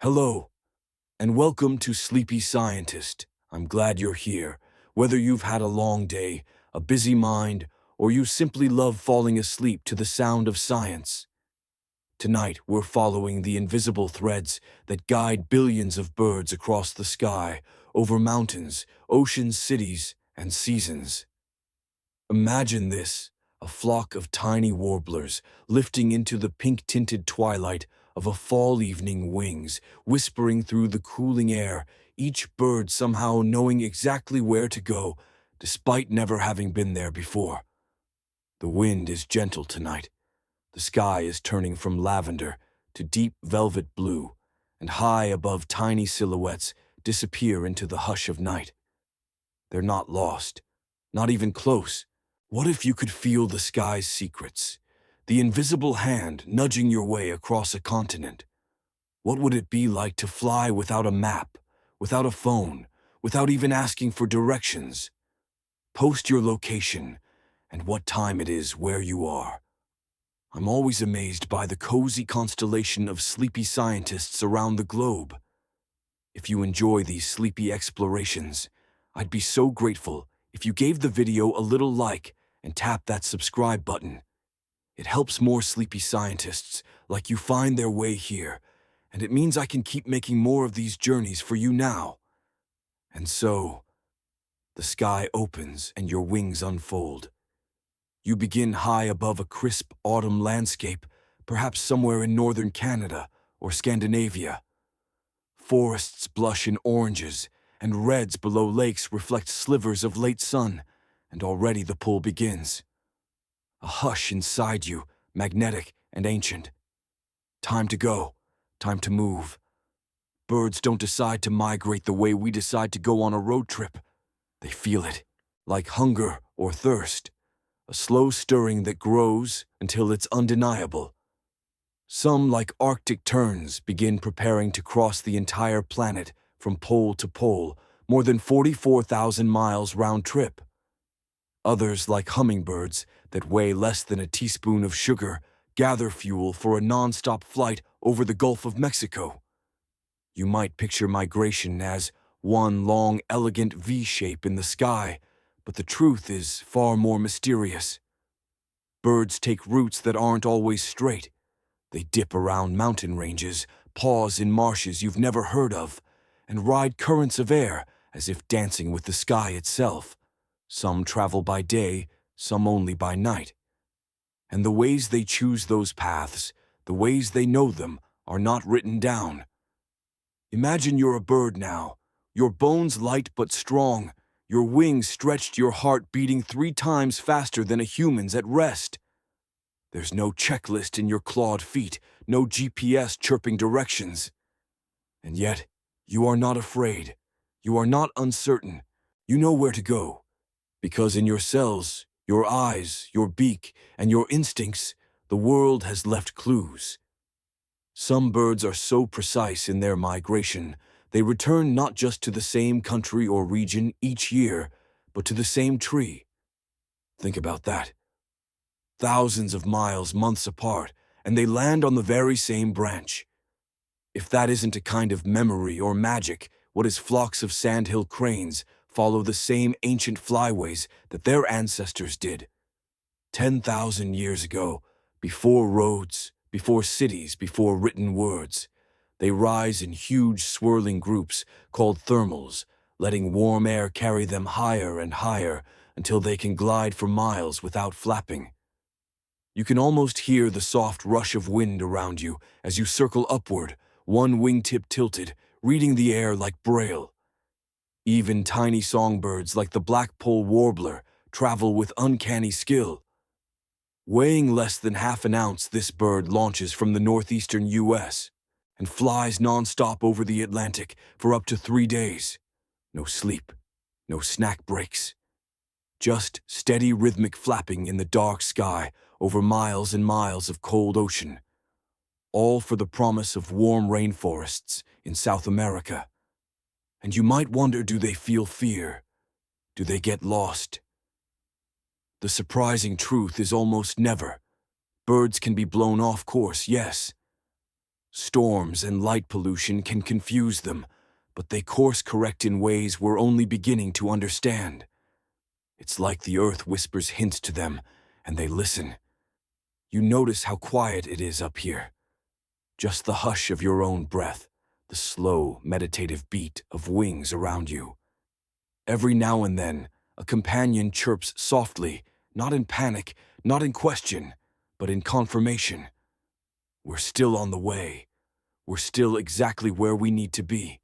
Hello, and welcome to Sleepy Scientist. I'm glad you're here. Whether you've had a long day, a busy mind, or you simply love falling asleep to the sound of science. Tonight, we're following the invisible threads that guide billions of birds across the sky, over mountains, oceans, cities, and seasons. Imagine this, a flock of tiny warblers lifting into the pink-tinted twilight of a fall evening, wings whispering through the cooling air, each bird somehow knowing exactly where to go, despite never having been there before. The wind is gentle tonight. The sky is turning from lavender to deep velvet blue, and high above tiny silhouettes disappear into the hush of night. They're not lost, not even close. What if you could feel the sky's secrets, the invisible hand nudging your way across a continent? What would it be like to fly without a map, without a phone, without even asking for directions? Post your location and what time it is where you are. I'm always amazed by the cozy constellation of sleepy scientists around the globe. If you enjoy these sleepy explorations, I'd be so grateful if you gave the video a little like and tap that subscribe button. It helps more sleepy scientists like you find their way here, and it means I can keep making more of these journeys for you now. And so, the sky opens and your wings unfold. You begin high above a crisp autumn landscape, perhaps somewhere in northern Canada or Scandinavia. Forests blush in oranges, and reds below lakes reflect slivers of late sun, and already the pull begins. A hush inside you, magnetic and ancient. Time to go, time to move. Birds don't decide to migrate the way we decide to go on a road trip. They feel it, like hunger or thirst, a slow stirring that grows until it's undeniable. Some, like Arctic terns, begin preparing to cross the entire planet from pole to pole, more than 44,000 miles round trip. Others, like hummingbirds that weigh less than a teaspoon of sugar, gather fuel for a non-stop flight over the Gulf of Mexico. You might picture migration as one long, elegant V-shape in the sky, but the truth is far more mysterious. Birds take routes that aren't always straight. They dip around mountain ranges, pause in marshes you've never heard of, and ride currents of air as if dancing with the sky itself. Some travel by day, some only by night. And the ways they choose those paths, the ways they know them, are not written down. Imagine you're a bird now, your bones light but strong, your wings stretched, your heart beating 3 times faster than a human's at rest. There's no checklist in your clawed feet, no GPS chirping directions. And yet, you are not afraid. You are not uncertain. You know where to go. Because in your cells, your eyes, your beak, and your instincts, the world has left clues. Some birds are so precise in their migration, they return not just to the same country or region each year, but to the same tree. Think about that. Thousands of miles, months apart, and they land on the very same branch. If that isn't a kind of memory or magic, what is flocks of sandhill cranes follow the same ancient flyways that their ancestors did? 10,000 years ago, before roads, before cities, before written words, they rise in huge swirling groups called thermals, letting warm air carry them higher and higher until they can glide for miles without flapping. You can almost hear the soft rush of wind around you as you circle upward, one wingtip tilted, reading the air like braille. Even tiny songbirds like the blackpoll warbler travel with uncanny skill. Weighing less than half an ounce, this bird launches from the northeastern U.S. and flies non-stop over the Atlantic for up to 3 days. No sleep, no snack breaks. Just steady rhythmic flapping in the dark sky over miles and miles of cold ocean. All for the promise of warm rainforests in South America. And you might wonder, do they feel fear? Do they get lost? The surprising truth is almost never. Birds can be blown off course, yes. Storms and light pollution can confuse them, but they course correct in ways we're only beginning to understand. It's like the earth whispers hints to them, and they listen. You notice how quiet it is up here. Just the hush of your own breath, the slow, meditative beat of wings around you. Every now and then, a companion chirps softly, not in panic, not in question, but in confirmation. We're still on the way. We're still exactly where we need to be.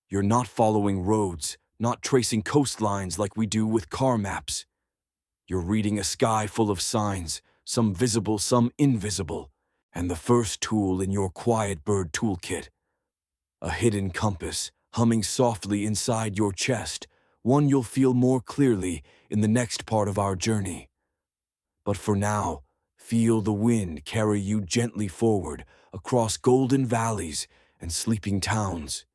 You're not following roads, not tracing coastlines like we do with car maps. You're reading a sky full of signs, some visible, some invisible, and the first tool in your quiet bird toolkit. A hidden compass, humming softly inside your chest, one you'll feel more clearly in the next part of our journey. But for now, feel the wind carry you gently forward across golden valleys and sleeping towns.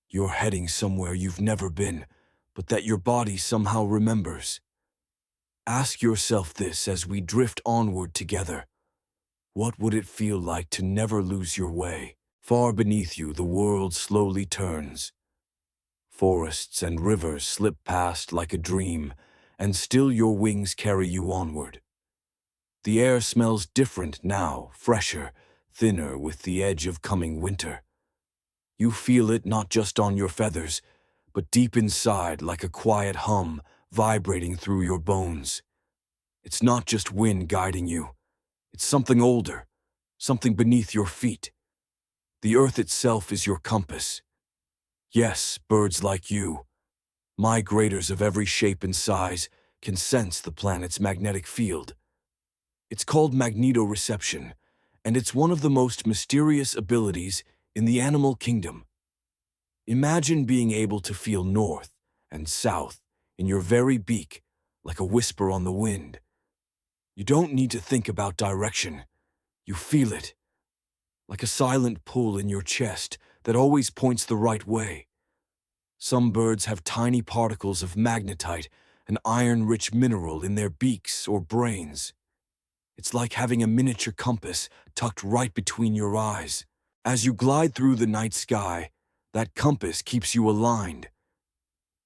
You're heading somewhere you've never been, but that your body somehow remembers. Ask yourself this as we drift onward together. What would it feel like to never lose your way? Far beneath you, the world slowly turns. Forests and rivers slip past like a dream, and still your wings carry you onward. The air smells different now, fresher, thinner with the edge of coming winter. You feel it not just on your feathers, but deep inside like a quiet hum vibrating through your bones. It's not just wind guiding you. It's something older, something beneath your feet. The earth itself is your compass. Yes, birds like you, migrators of every shape and size, can sense the planet's magnetic field. It's called magnetoreception, and it's one of the most mysterious abilities in the animal kingdom. Imagine being able to feel north and south in your very beak, like a whisper on the wind. You don't need to think about direction. You feel it, like a silent pull in your chest that always points the right way. Some birds have tiny particles of magnetite, an iron-rich mineral in their beaks or brains. It's like having a miniature compass tucked right between your eyes. As you glide through the night sky, that compass keeps you aligned.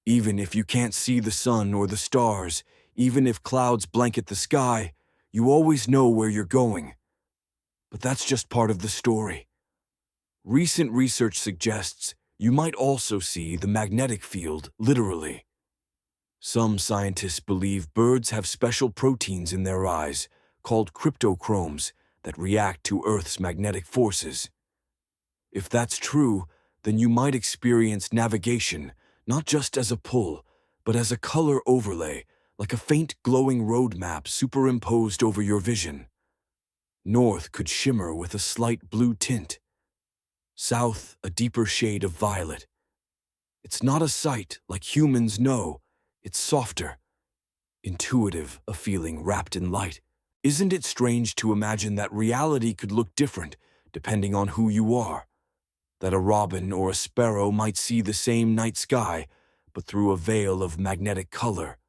Even if you can't see the sun or the stars, even if clouds blanket the sky, you always know where you're going. But that's just part of the story. Recent research suggests you might also see the magnetic field literally. Some scientists believe birds have special proteins in their eyes, called cryptochromes, that react to Earth's magnetic forces. If that's true, then you might experience navigation not just as a pull, but as a color overlay, like a faint glowing road map superimposed over your vision. North could shimmer with a slight blue tint. South, a deeper shade of violet. It's not a sight like humans know. It's softer, intuitive, a feeling wrapped in light. Isn't it strange to imagine that reality could look different depending on who you are? That a robin or a sparrow might see the same night sky, but through a veil of magnetic color.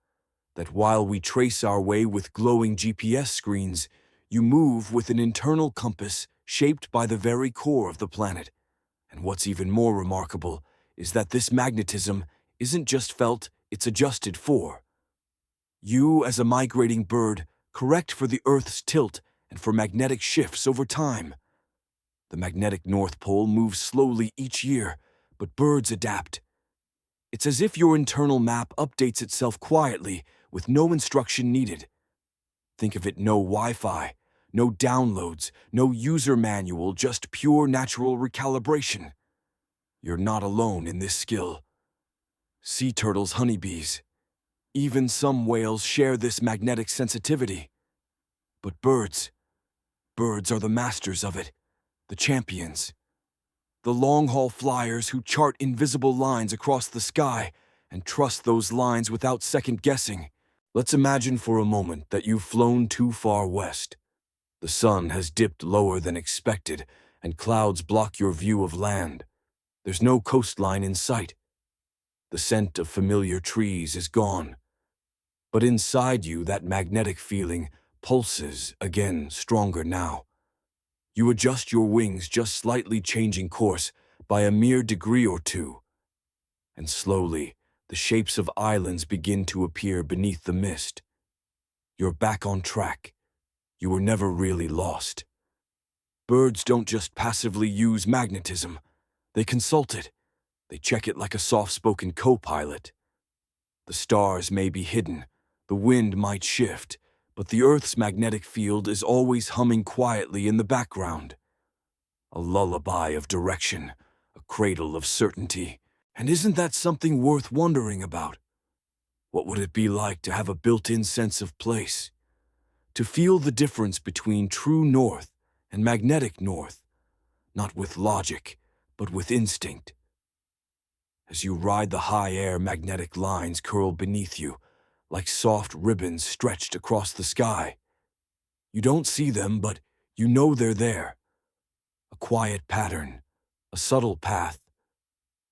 That while we trace our way with glowing GPS screens, you move with an internal compass shaped by the very core of the planet. And what's even more remarkable is that this magnetism isn't just felt, it's adjusted for. You, as a migrating bird, correct for the Earth's tilt and for magnetic shifts over time. The magnetic North Pole moves slowly each year, but birds adapt. It's as if your internal map updates itself quietly, with no instruction needed. Think of it: no Wi-Fi, no downloads, no user manual, just pure natural recalibration. You're not alone in this skill. Sea turtles, honeybees, even some whales share this magnetic sensitivity. But birds are the masters of it, the champions. The long-haul flyers who chart invisible lines across the sky and trust those lines without second-guessing. Let's imagine for a moment that you've flown too far west. The sun has dipped lower than expected, and clouds block your view of land. There's no coastline in sight. The scent of familiar trees is gone. But inside you, that magnetic feeling pulses again, stronger now. You adjust your wings, just slightly changing course by a mere degree or two, and slowly the shapes of islands begin to appear beneath the mist. You're back on track. You were never really lost. Birds don't just passively use magnetism. They consult it. They check it like a soft-spoken co-pilot. The stars may be hidden, the wind might shift, but the Earth's magnetic field is always humming quietly in the background. A lullaby of direction, a cradle of certainty. And isn't that something worth wondering about? What would it be like to have a built-in sense of place? To feel the difference between true north and magnetic north, not with logic, but with instinct. As you ride the high air, magnetic lines curl beneath you, like soft ribbons stretched across the sky. You don't see them, but you know they're there. A quiet pattern, a subtle path.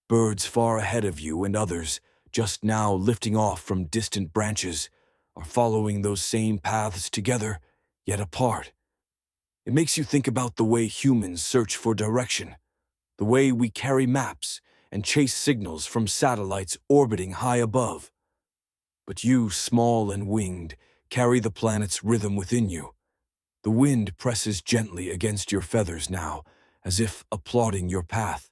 Birds far ahead of you and others, just now lifting off from distant branches, are following those same paths together, yet apart. It makes you think about the way humans search for direction, the way we carry maps and chase signals from satellites orbiting high above. But you, small and winged, carry the planet's rhythm within you. The wind presses gently against your feathers now, as if applauding your path.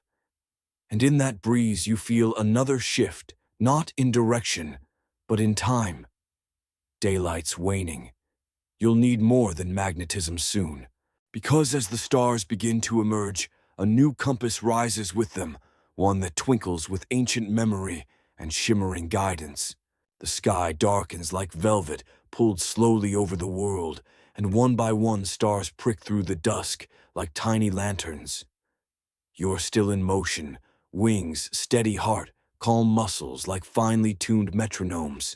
And in that breeze you feel another shift, not in direction, but in time. Daylight's waning. You'll need more than magnetism soon, because as the stars begin to emerge, a new compass rises with them, one that twinkles with ancient memory and shimmering guidance. The sky darkens like velvet, pulled slowly over the world, and one by one stars prick through the dusk like tiny lanterns. You're still in motion, wings, steady heart, calm muscles like finely tuned metronomes.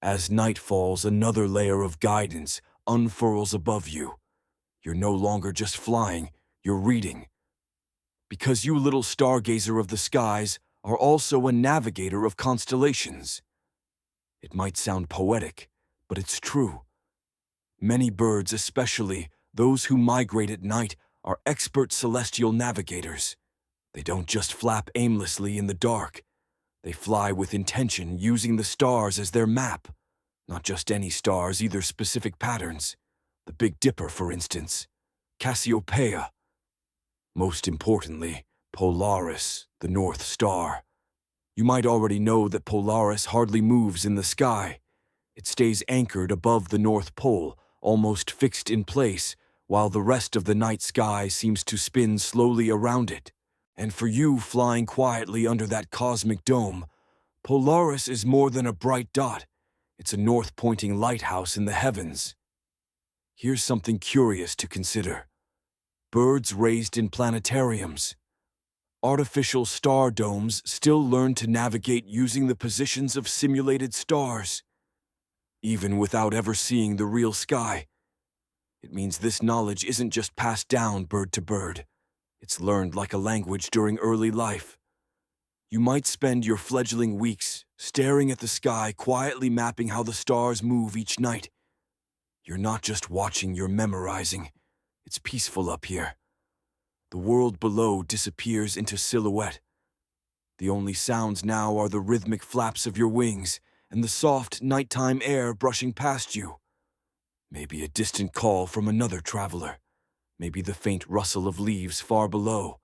As night falls, another layer of guidance unfurls above you. You're no longer just flying, you're reading. Because you, little stargazer of the skies, are also a navigator of constellations. It might sound poetic, but it's true. Many birds, especially those who migrate at night, are expert celestial navigators. They don't just flap aimlessly in the dark. They fly with intention, using the stars as their map. Not just any stars, either specific patterns. The Big Dipper, for instance. Cassiopeia. Most importantly, Polaris, the North Star. You might already know that Polaris hardly moves in the sky. It stays anchored above the North Pole, almost fixed in place, while the rest of the night sky seems to spin slowly around it. And for you, flying quietly under that cosmic dome, Polaris is more than a bright dot. It's a north-pointing lighthouse in the heavens. Here's something curious to consider. Birds raised in planetariums. Artificial star domes still learn to navigate using the positions of simulated stars, even without ever seeing the real sky. It means this knowledge isn't just passed down bird to bird. It's learned like a language during early life. You might spend your fledgling weeks staring at the sky, quietly mapping how the stars move each night. You're not just watching, you're memorizing. It's peaceful up here. The world below disappears into silhouette. The only sounds now are the rhythmic flaps of your wings and the soft nighttime air brushing past you. Maybe a distant call from another traveler. Maybe the faint rustle of leaves far below.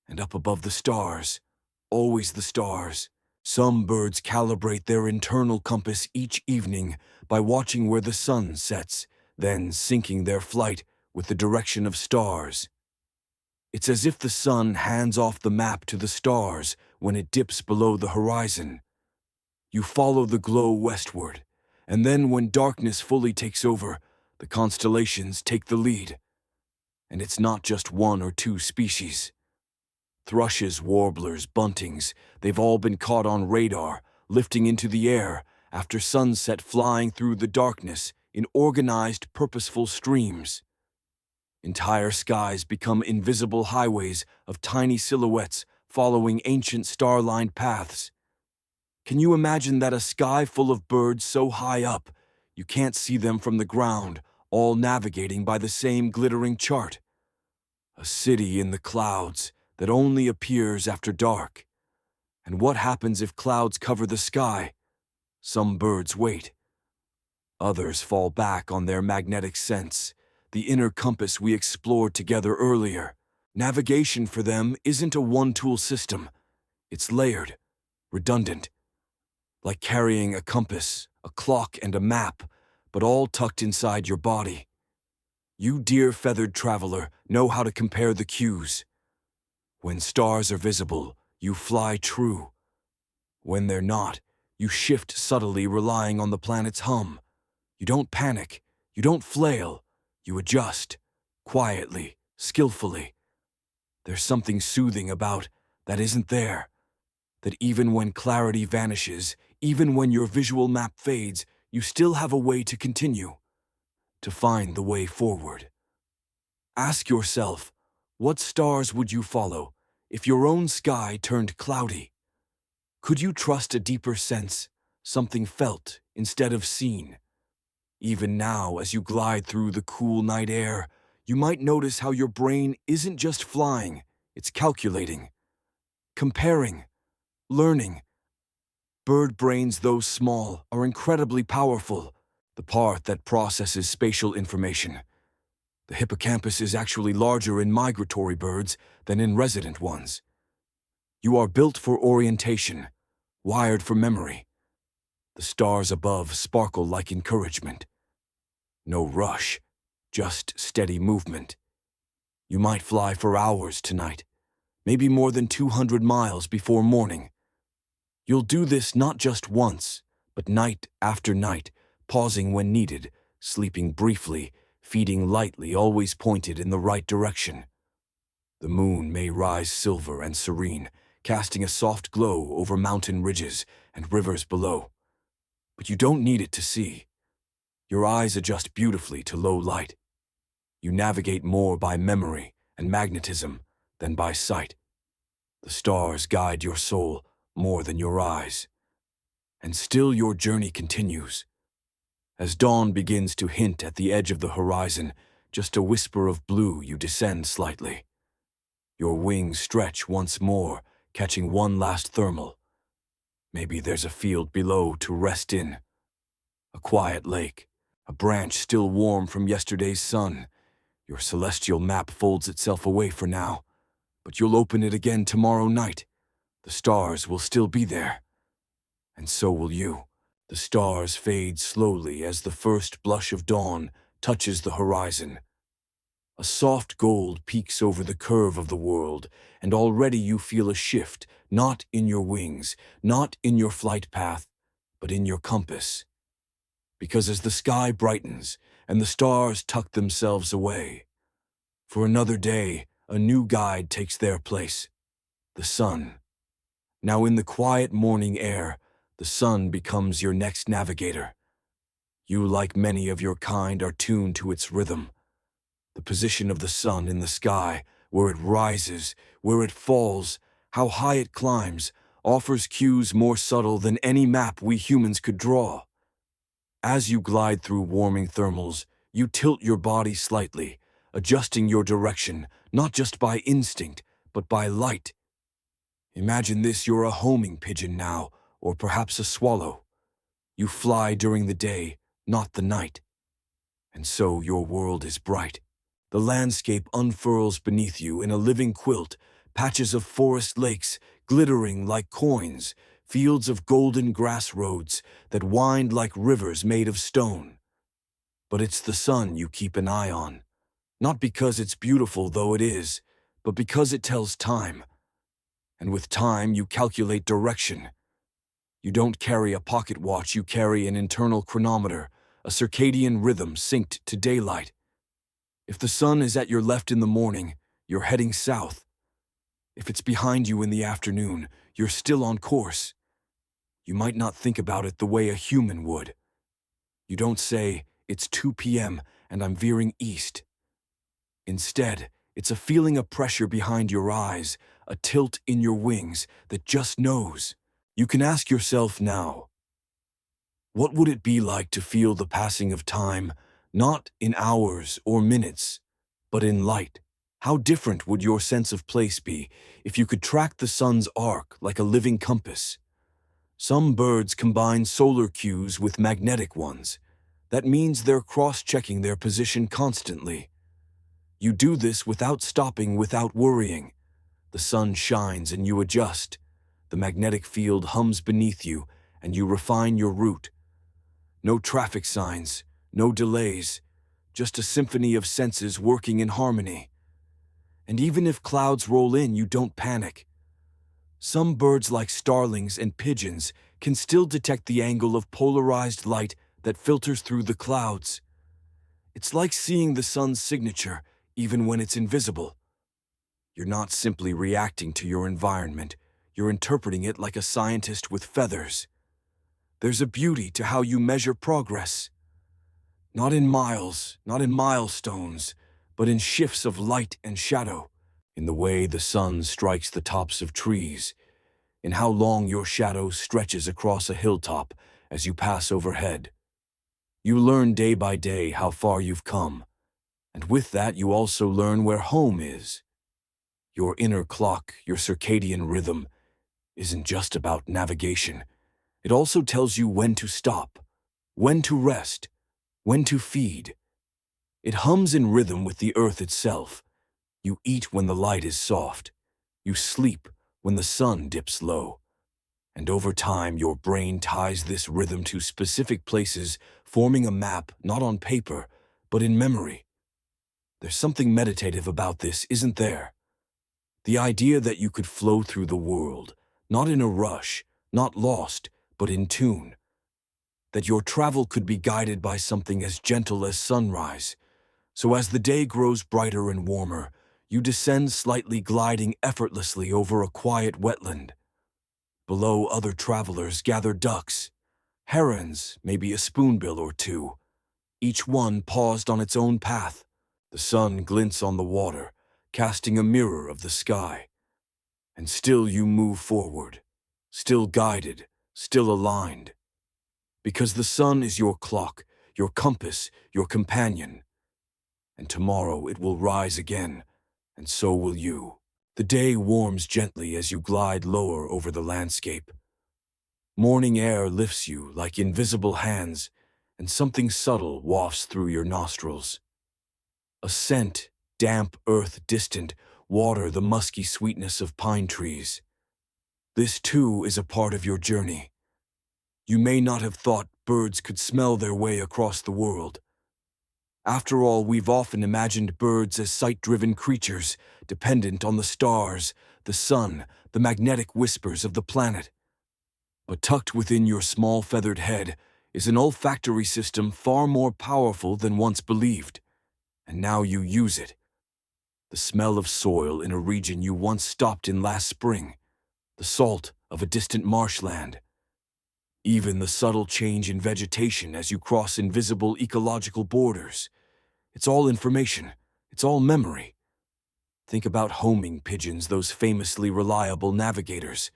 And up above the stars, always the stars. Some birds calibrate their internal compass each evening by watching where the sun sets, then syncing their flight with the direction of stars. It's as if the sun hands off the map to the stars when it dips below the horizon. You follow the glow westward, and then when darkness fully takes over, the constellations take the lead. And it's not just one or two species. Thrushes, warblers, buntings, they've all been caught on radar, lifting into the air after sunset, flying through the darkness in organized, purposeful streams. Entire skies become invisible highways of tiny silhouettes following ancient star-lined paths. Can you imagine that, a sky full of birds so high up, you can't see them from the ground, all navigating by the same glittering chart? A city in the clouds that only appears after dark. And what happens if clouds cover the sky? Some birds wait. Others fall back on their magnetic sense, the inner compass we explored together earlier. Navigation for them isn't a one-tool system. It's layered, redundant, like carrying a compass, a clock, and a map, but all tucked inside your body. You, dear feathered traveler, know how to compare the cues. When stars are visible, you fly true. When they're not, you shift subtly, relying on the planet's hum. You don't panic, you don't flail, you adjust, quietly, skillfully. There's something soothing about that isn't there, that even when clarity vanishes, even when your visual map fades, you still have a way to continue, to find the way forward. Ask yourself, what stars would you follow if your own sky turned cloudy? Could you trust a deeper sense, something felt instead of seen? Even now, as you glide through the cool night air, you might notice how your brain isn't just flying, it's calculating, comparing, learning. Bird brains, though small, are incredibly powerful, the part that processes spatial information. The hippocampus is actually larger in migratory birds than in resident ones. You are built for orientation, wired for memory. The stars above sparkle like encouragement. No rush, just steady movement. You might fly for hours tonight, maybe more than 200 miles before morning. You'll do this not just once, but night after night, pausing when needed, sleeping briefly, feeding lightly, always pointed in the right direction. The moon may rise silver and serene, casting a soft glow over mountain ridges and rivers below. But you don't need it to see. Your eyes adjust beautifully to low light. You navigate more by memory and magnetism than by sight. The stars guide your soul more than your eyes. And still your journey continues. As dawn begins to hint at the edge of the horizon, just a whisper of blue, you descend slightly. Your wings stretch once more, catching one last thermal. Maybe there's a field below to rest in. A quiet lake, a branch still warm from yesterday's sun. Your celestial map folds itself away for now, but you'll open it again tomorrow night. The stars will still be there. And so will you. The stars fade slowly as the first blush of dawn touches the horizon. A soft gold peeks over the curve of the world, and already you feel a shift, not in your wings, not in your flight path, but in your compass. Because as the sky brightens and the stars tuck themselves away, for another day, a new guide takes their place, the sun. Now in the quiet morning air, the sun becomes your next navigator. You, like many of your kind, are tuned to its rhythm. The position of the sun in the sky, where it rises, where it falls, how high it climbs, offers cues more subtle than any map we humans could draw. As you glide through warming thermals, you tilt your body slightly, adjusting your direction, not just by instinct, but by light. Imagine this: you're a homing pigeon now, or perhaps a swallow. You fly during the day, not the night. And so your world is bright. The landscape unfurls beneath you in a living quilt, patches of forest lakes glittering like coins, fields of golden grass roads that wind like rivers made of stone. But it's the sun you keep an eye on, not because it's beautiful, though it is, but because it tells time. And with time, you calculate direction. You don't carry a pocket watch, you carry an internal chronometer, a circadian rhythm synced to daylight. If the sun is at your left in the morning, you're heading south. If it's behind you in the afternoon, you're still on course. You might not think about it the way a human would. You don't say, "It's 2 p.m. and I'm veering east." Instead, it's a feeling of pressure behind your eyes, a tilt in your wings that just knows. You can ask yourself now, what would it be like to feel the passing of time, not in hours or minutes, but in light? How different would your sense of place be if you could track the sun's arc like a living compass? Some birds combine solar cues with magnetic ones. That means they're cross-checking their position constantly. You do this without stopping, without worrying. The sun shines and you adjust. The magnetic field hums beneath you and you refine your route. No traffic signs, no delays, just a symphony of senses working in harmony. And even if clouds roll in, you don't panic. Some birds, like starlings and pigeons, can still detect the angle of polarized light that filters through the clouds. It's like seeing the sun's signature, even when it's invisible. You're not simply reacting to your environment, you're interpreting it like a scientist with feathers. There's a beauty to how you measure progress. Not in miles, not in milestones, but in shifts of light and shadow, in the way the sun strikes the tops of trees, in how long your shadow stretches across a hilltop as you pass overhead. You learn day by day how far you've come, and with that you also learn where home is. Your inner clock, your circadian rhythm, isn't just about navigation. It also tells you when to stop, when to rest, when to feed. It hums in rhythm with the earth itself. You eat when the light is soft. You sleep when the sun dips low. And over time, your brain ties this rhythm to specific places, forming a map not on paper, but in memory. There's something meditative about this, isn't there? The idea that you could flow through the world, not in a rush, not lost, but in tune. That your travel could be guided by something as gentle as sunrise. So as the day grows brighter and warmer, you descend slightly, gliding effortlessly over a quiet wetland. Below, other travelers gather ducks, herons, maybe a spoonbill or two, each one paused on its own path. The sun glints on the water, casting a mirror of the sky. And still you move forward, still guided, still aligned. Because the sun is your clock, your compass, your companion. And tomorrow it will rise again, and so will you. The day warms gently as you glide lower over the landscape. Morning air lifts you like invisible hands, and something subtle wafts through your nostrils. A scent, damp earth, distant water, the musky sweetness of pine trees. This too is a part of your journey. You may not have thought birds could smell their way across the world. After all, we've often imagined birds as sight-driven creatures, dependent on the stars, the sun, the magnetic whispers of the planet. But tucked within your small feathered head is an olfactory system far more powerful than once believed. And now you use it. The smell of soil in a region you once stopped in last spring. The salt of a distant marshland. Even the subtle change in vegetation as you cross invisible ecological borders. It's all information. It's all memory. Think about homing pigeons, those famously reliable navigators.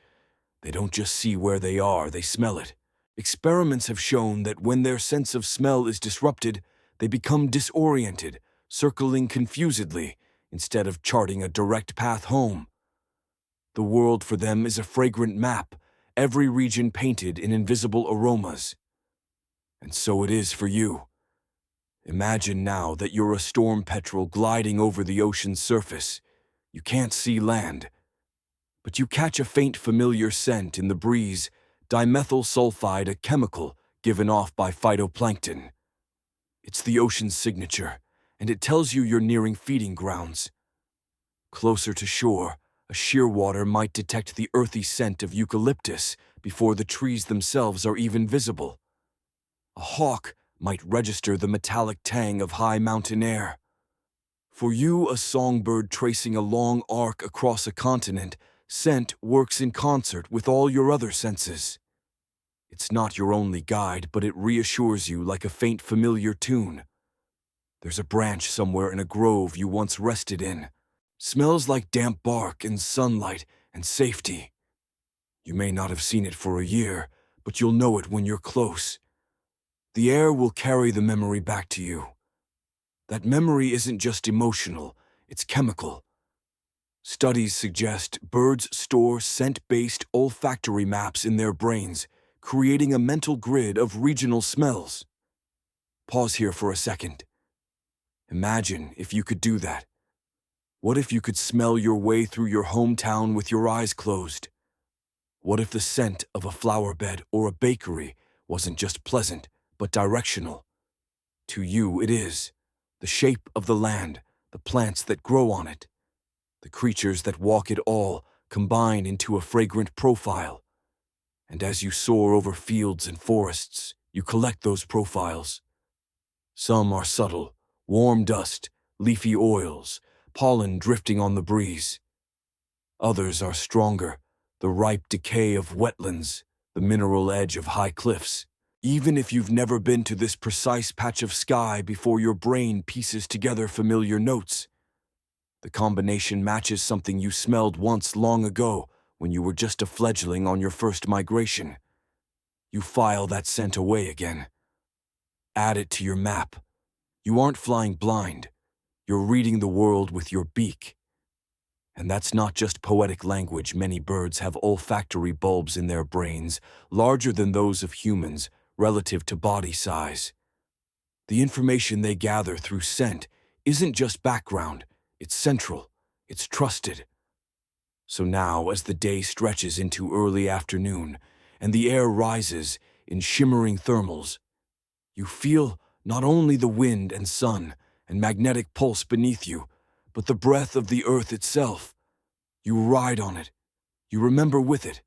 They don't just see where they are, they smell it. Experiments have shown that when their sense of smell is disrupted, they become disoriented, circling confusedly, instead of charting a direct path home. The world for them is a fragrant map, every region painted in invisible aromas. And so it is for you. Imagine now that you're a storm petrel gliding over the ocean's surface. You can't see land, but you catch a faint familiar scent in the breeze, dimethyl sulfide, a chemical given off by phytoplankton. It's the ocean's signature, and it tells you you're nearing feeding grounds. Closer to shore, a shearwater might detect the earthy scent of eucalyptus before the trees themselves are even visible. A hawk might register the metallic tang of high mountain air. For you, a songbird tracing a long arc across a continent, scent works in concert with all your other senses. It's not your only guide, but it reassures you like a faint familiar tune. There's a branch somewhere in a grove you once rested in. Smells like damp bark and sunlight and safety. You may not have seen it for a year, but you'll know it when you're close. The air will carry the memory back to you. That memory isn't just emotional, It's chemical. Studies suggest birds store scent-based olfactory maps in their brains, creating a mental grid of regional smells. Pause here for a second. Imagine if you could do that. What if you could smell your way through your hometown with your eyes closed? What if the scent of a flower bed or a bakery wasn't just pleasant, but directional? To you, it is. The shape of the land, the plants that grow on it, the creatures that walk it all combine into a fragrant profile. And as you soar over fields and forests, you collect those profiles. Some are subtle, warm dust, leafy oils, pollen drifting on the breeze. Others are stronger, the ripe decay of wetlands, the mineral edge of high cliffs. Even if you've never been to this precise patch of sky before, your brain pieces together familiar notes. The combination matches something you smelled once long ago when you were just a fledgling on your first migration. You file that scent away again. Add it to your map. You aren't flying blind. You're reading the world with your beak. And that's not just poetic language. Many birds have olfactory bulbs in their brains, larger than those of humans, relative to body size. The information they gather through scent isn't just background, it's central, it's trusted. So now, as the day stretches into early afternoon, and the air rises in shimmering thermals, you feel not only the wind and sun and magnetic pulse beneath you, but the breath of the earth itself. You ride on it. You remember with it.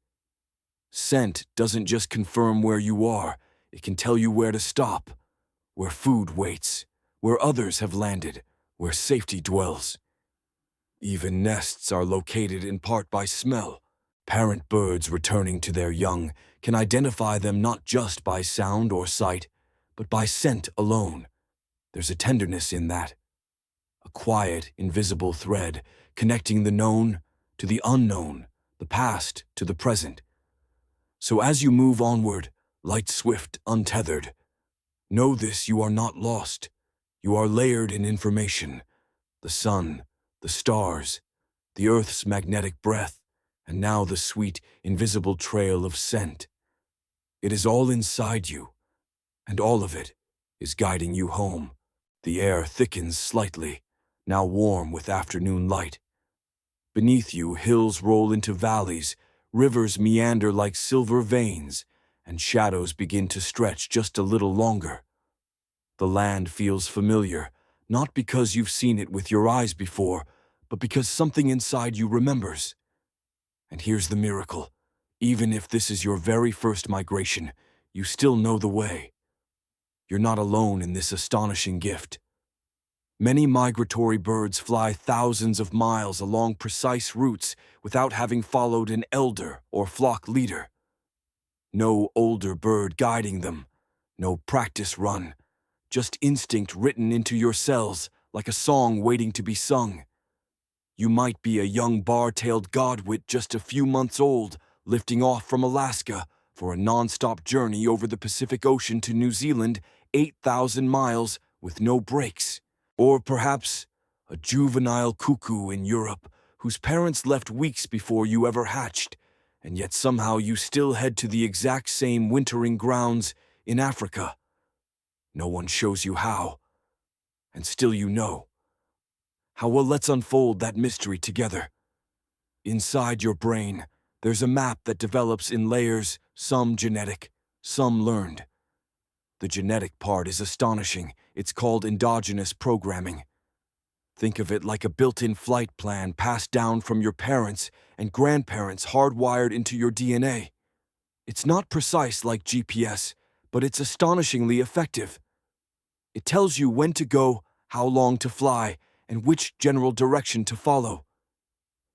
Scent doesn't just confirm where you are, it can tell you where to stop, where food waits, where others have landed, where safety dwells. Even nests are located in part by smell. Parent birds returning to their young can identify them not just by sound or sight, but by scent alone. There's a tenderness in that. A quiet, invisible thread connecting the known to the unknown, the past to the present. So as you move onward, light swift, untethered, know this: you are not lost. You are layered in information. The sun, the stars, the earth's magnetic breath, and now the sweet, invisible trail of scent. It is all inside you, and all of it is guiding you home. The air thickens slightly, now warm with afternoon light. Beneath you, hills roll into valleys, rivers meander like silver veins, and shadows begin to stretch just a little longer. The land feels familiar, not because you've seen it with your eyes before, but because something inside you remembers. And here's the miracle. Even if this is your very first migration, you still know the way. You're not alone in this astonishing gift. Many migratory birds fly thousands of miles along precise routes without having followed an elder or flock leader. No older bird guiding them, no practice run, just instinct written into your cells like a song waiting to be sung. You might be a young bar-tailed godwit just a few months old, lifting off from Alaska for a non-stop journey over the Pacific Ocean to New Zealand, 8,000 miles with no breaks. Or perhaps a juvenile cuckoo in Europe whose parents left weeks before you ever hatched, and yet somehow you still head to the exact same wintering grounds in Africa. No one shows you how, and still you know. How? Well, let's unfold that mystery together. Inside your brain, there's a map that develops in layers, some genetic, some learned. The genetic part is astonishing. It's called endogenous programming. Think of it like a built-in flight plan passed down from your parents and grandparents, hardwired into your DNA. It's not precise like GPS, but it's astonishingly effective. It tells you when to go, how long to fly, and which general direction to follow.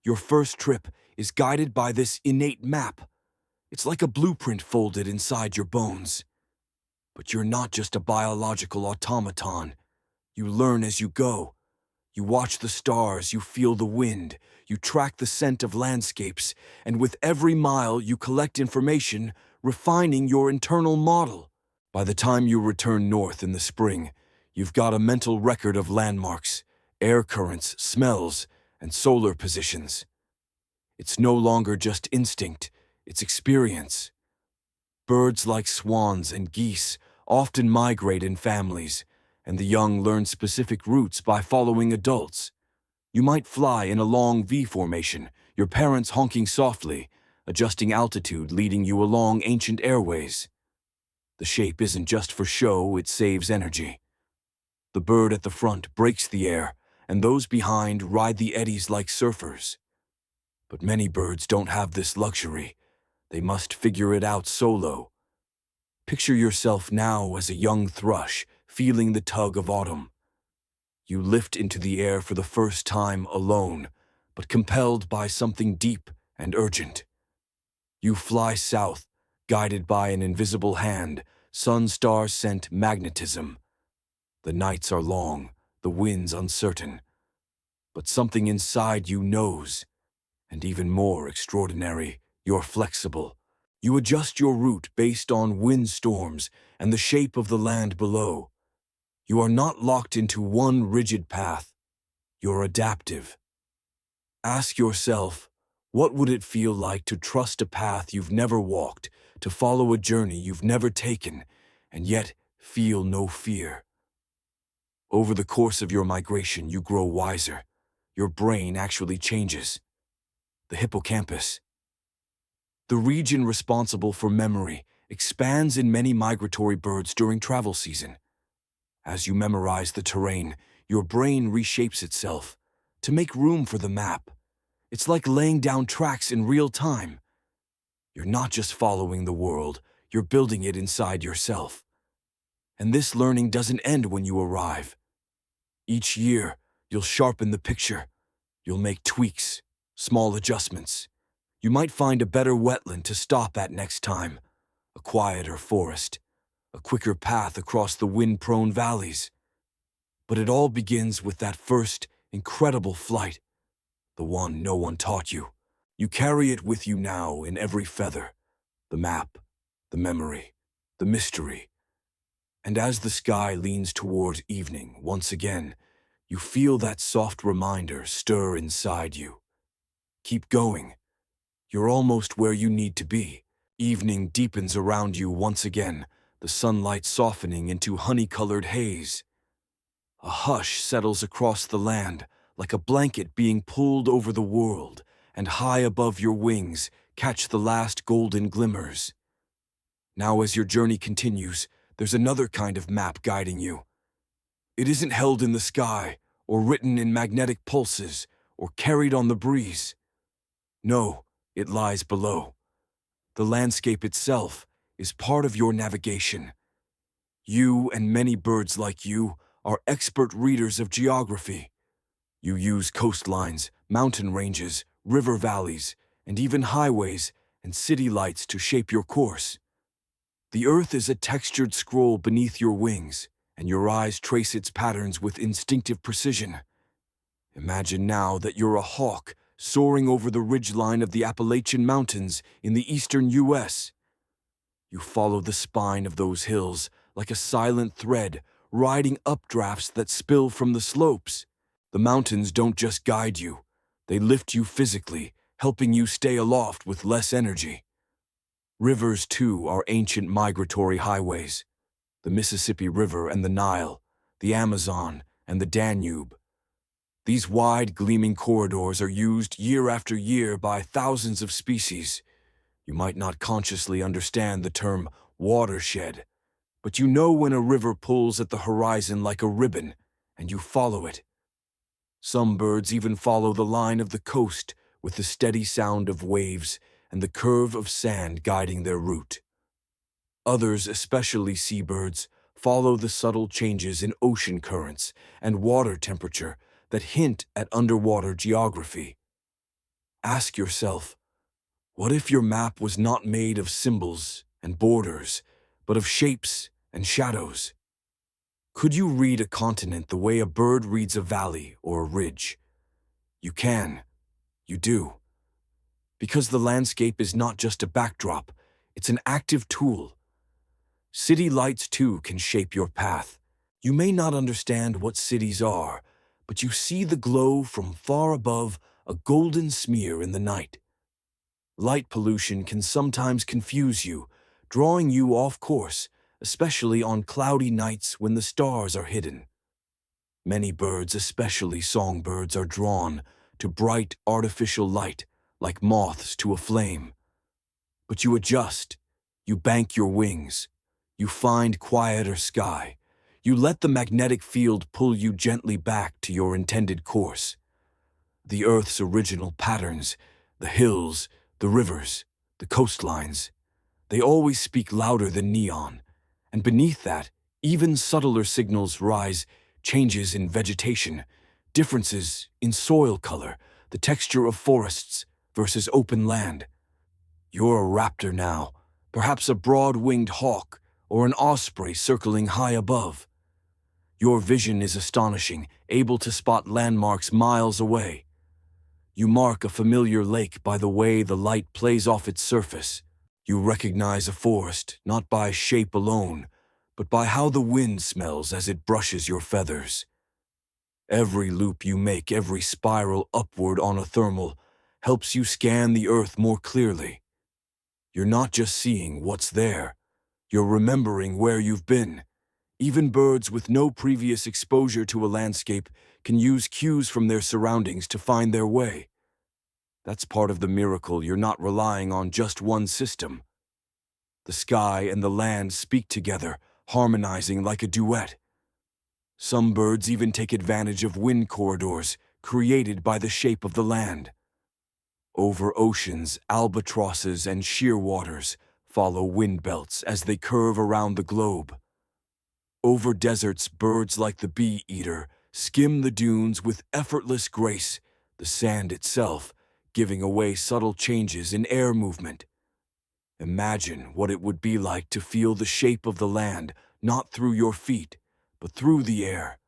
Your first trip is guided by this innate map. It's like a blueprint folded inside your bones. But you're not just a biological automaton. You learn as you go. You watch the stars, you feel the wind, you track the scent of landscapes, and with every mile you collect information, refining your internal model. By the time you return north in the spring, you've got a mental record of landmarks, air currents, smells, and solar positions. It's no longer just instinct, it's experience. Birds like swans and geese often migrate in families, and the young learn specific routes by following adults. You might fly in a long V formation, your parents honking softly, adjusting altitude leading you along ancient airways. The shape isn't just for show, it saves energy. The bird at the front breaks the air, and those behind ride the eddies like surfers. But many birds don't have this luxury. They must figure it out solo. Picture yourself now as a young thrush, feeling the tug of autumn. You lift into the air for the first time alone, but compelled by something deep and urgent. You fly south, guided by an invisible hand, sun-star sent magnetism. The nights are long, the winds uncertain. But something inside you knows, and even more extraordinary, you're flexible. You adjust your route based on windstorms and the shape of the land below. You are not locked into one rigid path. You're adaptive. Ask yourself, what would it feel like to trust a path you've never walked, to follow a journey you've never taken, and yet feel no fear? Over the course of your migration, you grow wiser. Your brain actually changes. The hippocampus, the region responsible for memory, expands in many migratory birds during travel season. As you memorize the terrain, your brain reshapes itself to make room for the map. It's like laying down tracks in real time. You're not just following the world, you're building it inside yourself. And this learning doesn't end when you arrive. Each year, you'll sharpen the picture. You'll make tweaks, small adjustments. You might find a better wetland to stop at next time, a quieter forest, a quicker path across the wind-prone valleys. But it all begins with that first, incredible flight, the one no one taught you. You carry it with you now in every feather, the map, the memory, the mystery. And as the sky leans toward evening once again, you feel that soft reminder stir inside you. Keep going. You're almost where you need to be. Evening deepens around you once again, the sunlight softening into honey-colored haze. A hush settles across the land, like a blanket being pulled over the world, and high above your wings catch the last golden glimmers. Now as your journey continues, there's another kind of map guiding you. It isn't held in the sky, or written in magnetic pulses, or carried on the breeze. No, it lies below. The landscape itself is part of your navigation. You and many birds like you are expert readers of geography. You use coastlines, mountain ranges, river valleys, and even highways and city lights to shape your course. The earth is a textured scroll beneath your wings, and your eyes trace its patterns with instinctive precision. Imagine now that you're a hawk soaring over the ridgeline of the Appalachian Mountains in the eastern U.S. You follow the spine of those hills like a silent thread, riding updrafts that spill from the slopes. The mountains don't just guide you, they lift you physically, helping you stay aloft with less energy. Rivers, too, are ancient migratory highways. The Mississippi River and the Nile, the Amazon and the Danube. These wide, gleaming corridors are used year after year by thousands of species. You might not consciously understand the term watershed, but you know when a river pulls at the horizon like a ribbon, and you follow it. Some birds even follow the line of the coast with the steady sound of waves and the curve of sand guiding their route. Others, especially seabirds, follow the subtle changes in ocean currents and water temperature that hint at underwater geography. Ask yourself, what if your map was not made of symbols and borders, but of shapes and shadows? Could you read a continent the way a bird reads a valley or a ridge? You can. You do. Because the landscape is not just a backdrop, it's an active tool. City lights, too, can shape your path. You may not understand what cities are, but you see the glow from far above, a golden smear in the night. Light pollution can sometimes confuse you, drawing you off course, especially on cloudy nights when the stars are hidden. Many birds, especially songbirds, are drawn to bright artificial light, like moths to a flame. But you adjust, you bank your wings, you find quieter sky, you let the magnetic field pull you gently back to your intended course. The Earth's original patterns, the hills, the rivers, the coastlines, they always speak louder than neon, and beneath that, even subtler signals rise: changes in vegetation, differences in soil color, the texture of forests versus open land. You're a raptor now, perhaps a broad-winged hawk or an osprey circling high above. Your vision is astonishing, able to spot landmarks miles away. You mark a familiar lake by the way the light plays off its surface. You recognize a forest not by shape alone, but by how the wind smells as it brushes your feathers. Every loop you make, every spiral upward on a thermal, helps you scan the earth more clearly. You're not just seeing what's there, you're remembering where you've been. Even birds with no previous exposure to a landscape can use cues from their surroundings to find their way. That's part of the miracle. You're not relying on just one system. The sky and the land speak together, harmonizing like a duet. Some birds even take advantage of wind corridors created by the shape of the land. Over oceans, albatrosses and shearwaters follow wind belts as they curve around the globe. Over deserts, birds like the bee-eater skim the dunes with effortless grace, the sand itself giving away subtle changes in air movement. Imagine what it would be like to feel the shape of the land, not through your feet, but through the air.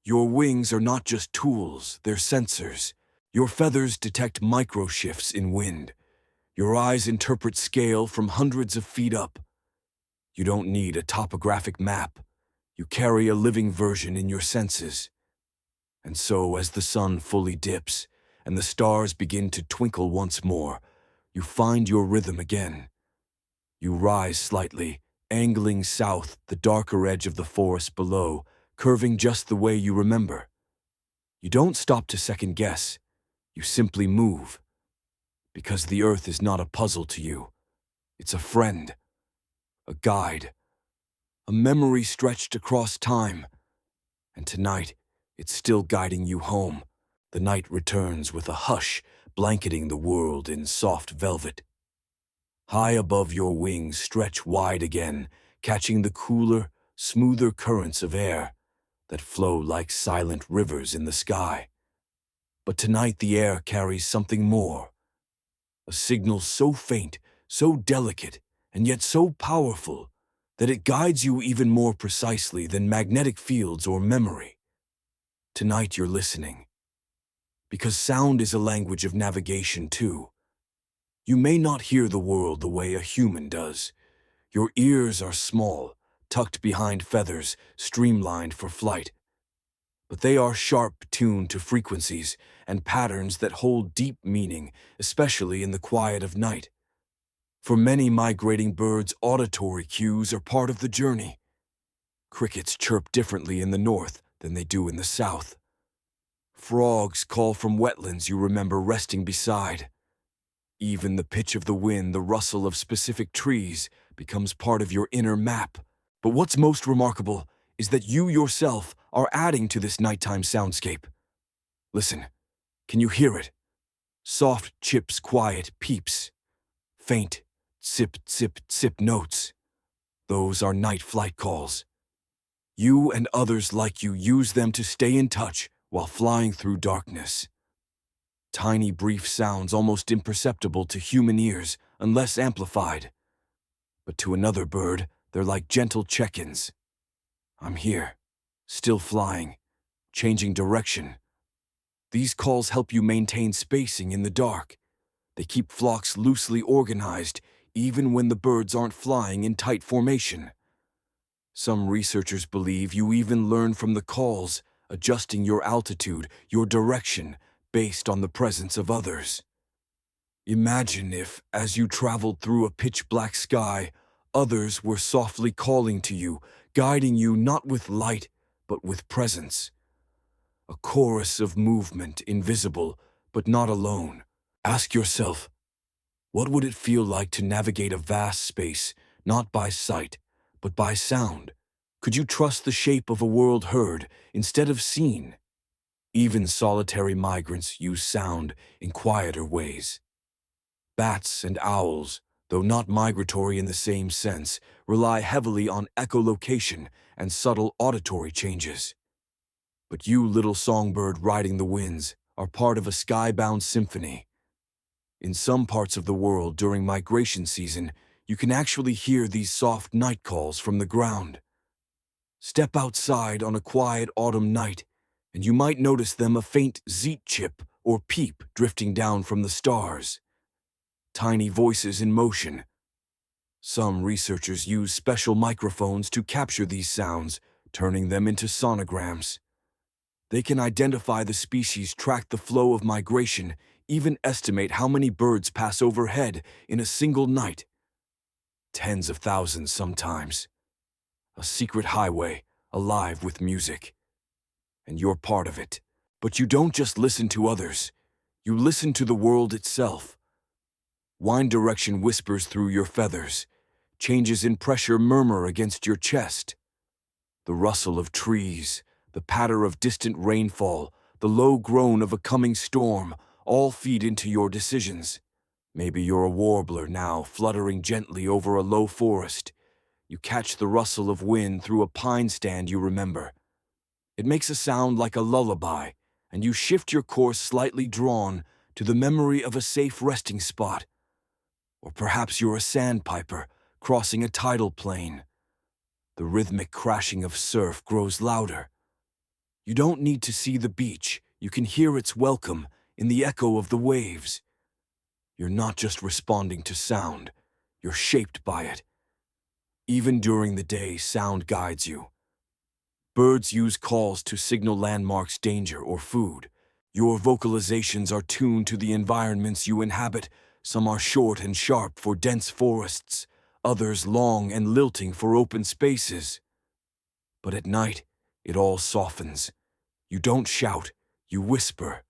Your wings are not just tools, they're sensors. Your feathers detect micro-shifts in wind. Your eyes interpret scale from hundreds of feet up. You don't need a topographic map. You carry a living version in your senses. And so, as the sun fully dips and the stars begin to twinkle once more, you find your rhythm again. You rise slightly, angling south, the darker edge of the forest below, curving just the way you remember. You don't stop to second guess. You simply move. Because the earth is not a puzzle to you. It's a friend, a guide, a memory stretched across time. And tonight, it's still guiding you home. The night returns with a hush, blanketing the world in soft velvet. High above your wings stretch wide again, catching the cooler, smoother currents of air that flow like silent rivers in the sky. But tonight the air carries something more. A signal so faint, so delicate, and yet so powerful that it guides you even more precisely than magnetic fields or memory. Tonight you're listening. Because sound is a language of navigation too. You may not hear the world the way a human does. Your ears are small, tucked behind feathers, streamlined for flight. But they are sharp, tuned to frequencies and patterns that hold deep meaning, especially in the quiet of night. For many migrating birds, auditory cues are part of the journey. Crickets chirp differently in the north than they do in the south. Frogs call from wetlands you remember resting beside. Even the pitch of the wind, the rustle of specific trees, becomes part of your inner map. But what's most remarkable is that you yourself are adding to this nighttime soundscape. Listen, can you hear it? Soft chips, quiet peeps. Faint sip, sip, sip notes. Those are night flight calls. You and others like you use them to stay in touch while flying through darkness. Tiny brief sounds almost imperceptible to human ears unless amplified. But to another bird, they're like gentle check-ins. I'm here, still flying, changing direction. These calls help you maintain spacing in the dark. They keep flocks loosely organized even when the birds aren't flying in tight formation. Some researchers believe you even learn from the calls, adjusting your altitude, your direction, based on the presence of others. Imagine if, as you traveled through a pitch-black sky, others were softly calling to you, guiding you not with light, but with presence. A chorus of movement, invisible, but not alone. Ask yourself, what would it feel like to navigate a vast space, not by sight, but by sound? Could you trust the shape of a world heard instead of seen? Even solitary migrants use sound in quieter ways. Bats and owls, though not migratory in the same sense, rely heavily on echolocation and subtle auditory changes. But you, little songbird riding the winds, are part of a skybound symphony. In some parts of the world during migration season, you can actually hear these soft night calls from the ground. Step outside on a quiet autumn night, and you might notice them, a faint zeet chip or peep drifting down from the stars. Tiny voices in motion. Some researchers use special microphones to capture these sounds, turning them into sonograms. They can identify the species, track the flow of migration, even estimate how many birds pass overhead in a single night. Tens of thousands sometimes. A secret highway, alive with music. And you're part of it. But you don't just listen to others. You listen to the world itself. Wind direction whispers through your feathers. Changes in pressure murmur against your chest. The rustle of trees, the patter of distant rainfall, the low groan of a coming storm, all feed into your decisions. Maybe you're a warbler now, fluttering gently over a low forest. You catch the rustle of wind through a pine stand you remember. It makes a sound like a lullaby, and you shift your course, slightly drawn to the memory of a safe resting spot. Or perhaps you're a sandpiper, crossing a tidal plain. The rhythmic crashing of surf grows louder. You don't need to see the beach. You can hear its welcome in the echo of the waves. You're not just responding to sound. You're shaped by it. Even during the day, sound guides you. Birds use calls to signal landmarks, danger, or food. Your vocalizations are tuned to the environments you inhabit. Some are short and sharp for dense forests, others long and lilting for open spaces. But at night, it all softens. You don't shout, you whisper.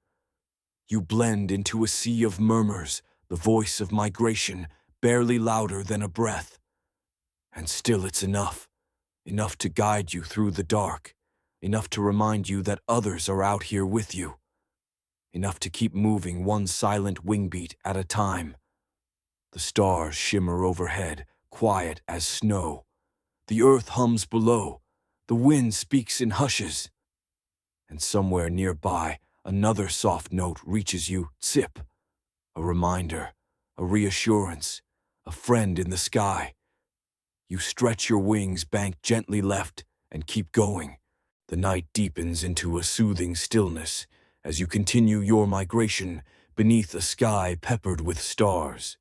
You blend into a sea of murmurs, the voice of migration, barely louder than a breath. And still it's enough to guide you through the dark, enough to remind you that others are out here with you, enough to keep moving one silent wingbeat at a time. The stars shimmer overhead, quiet as snow. The earth hums below. The wind speaks in hushes. And somewhere nearby, another soft note reaches you, zip. A reminder, a reassurance, a friend in the sky. You stretch your wings, bank gently left, and keep going. The night deepens into a soothing stillness as you continue your migration beneath a sky peppered with stars.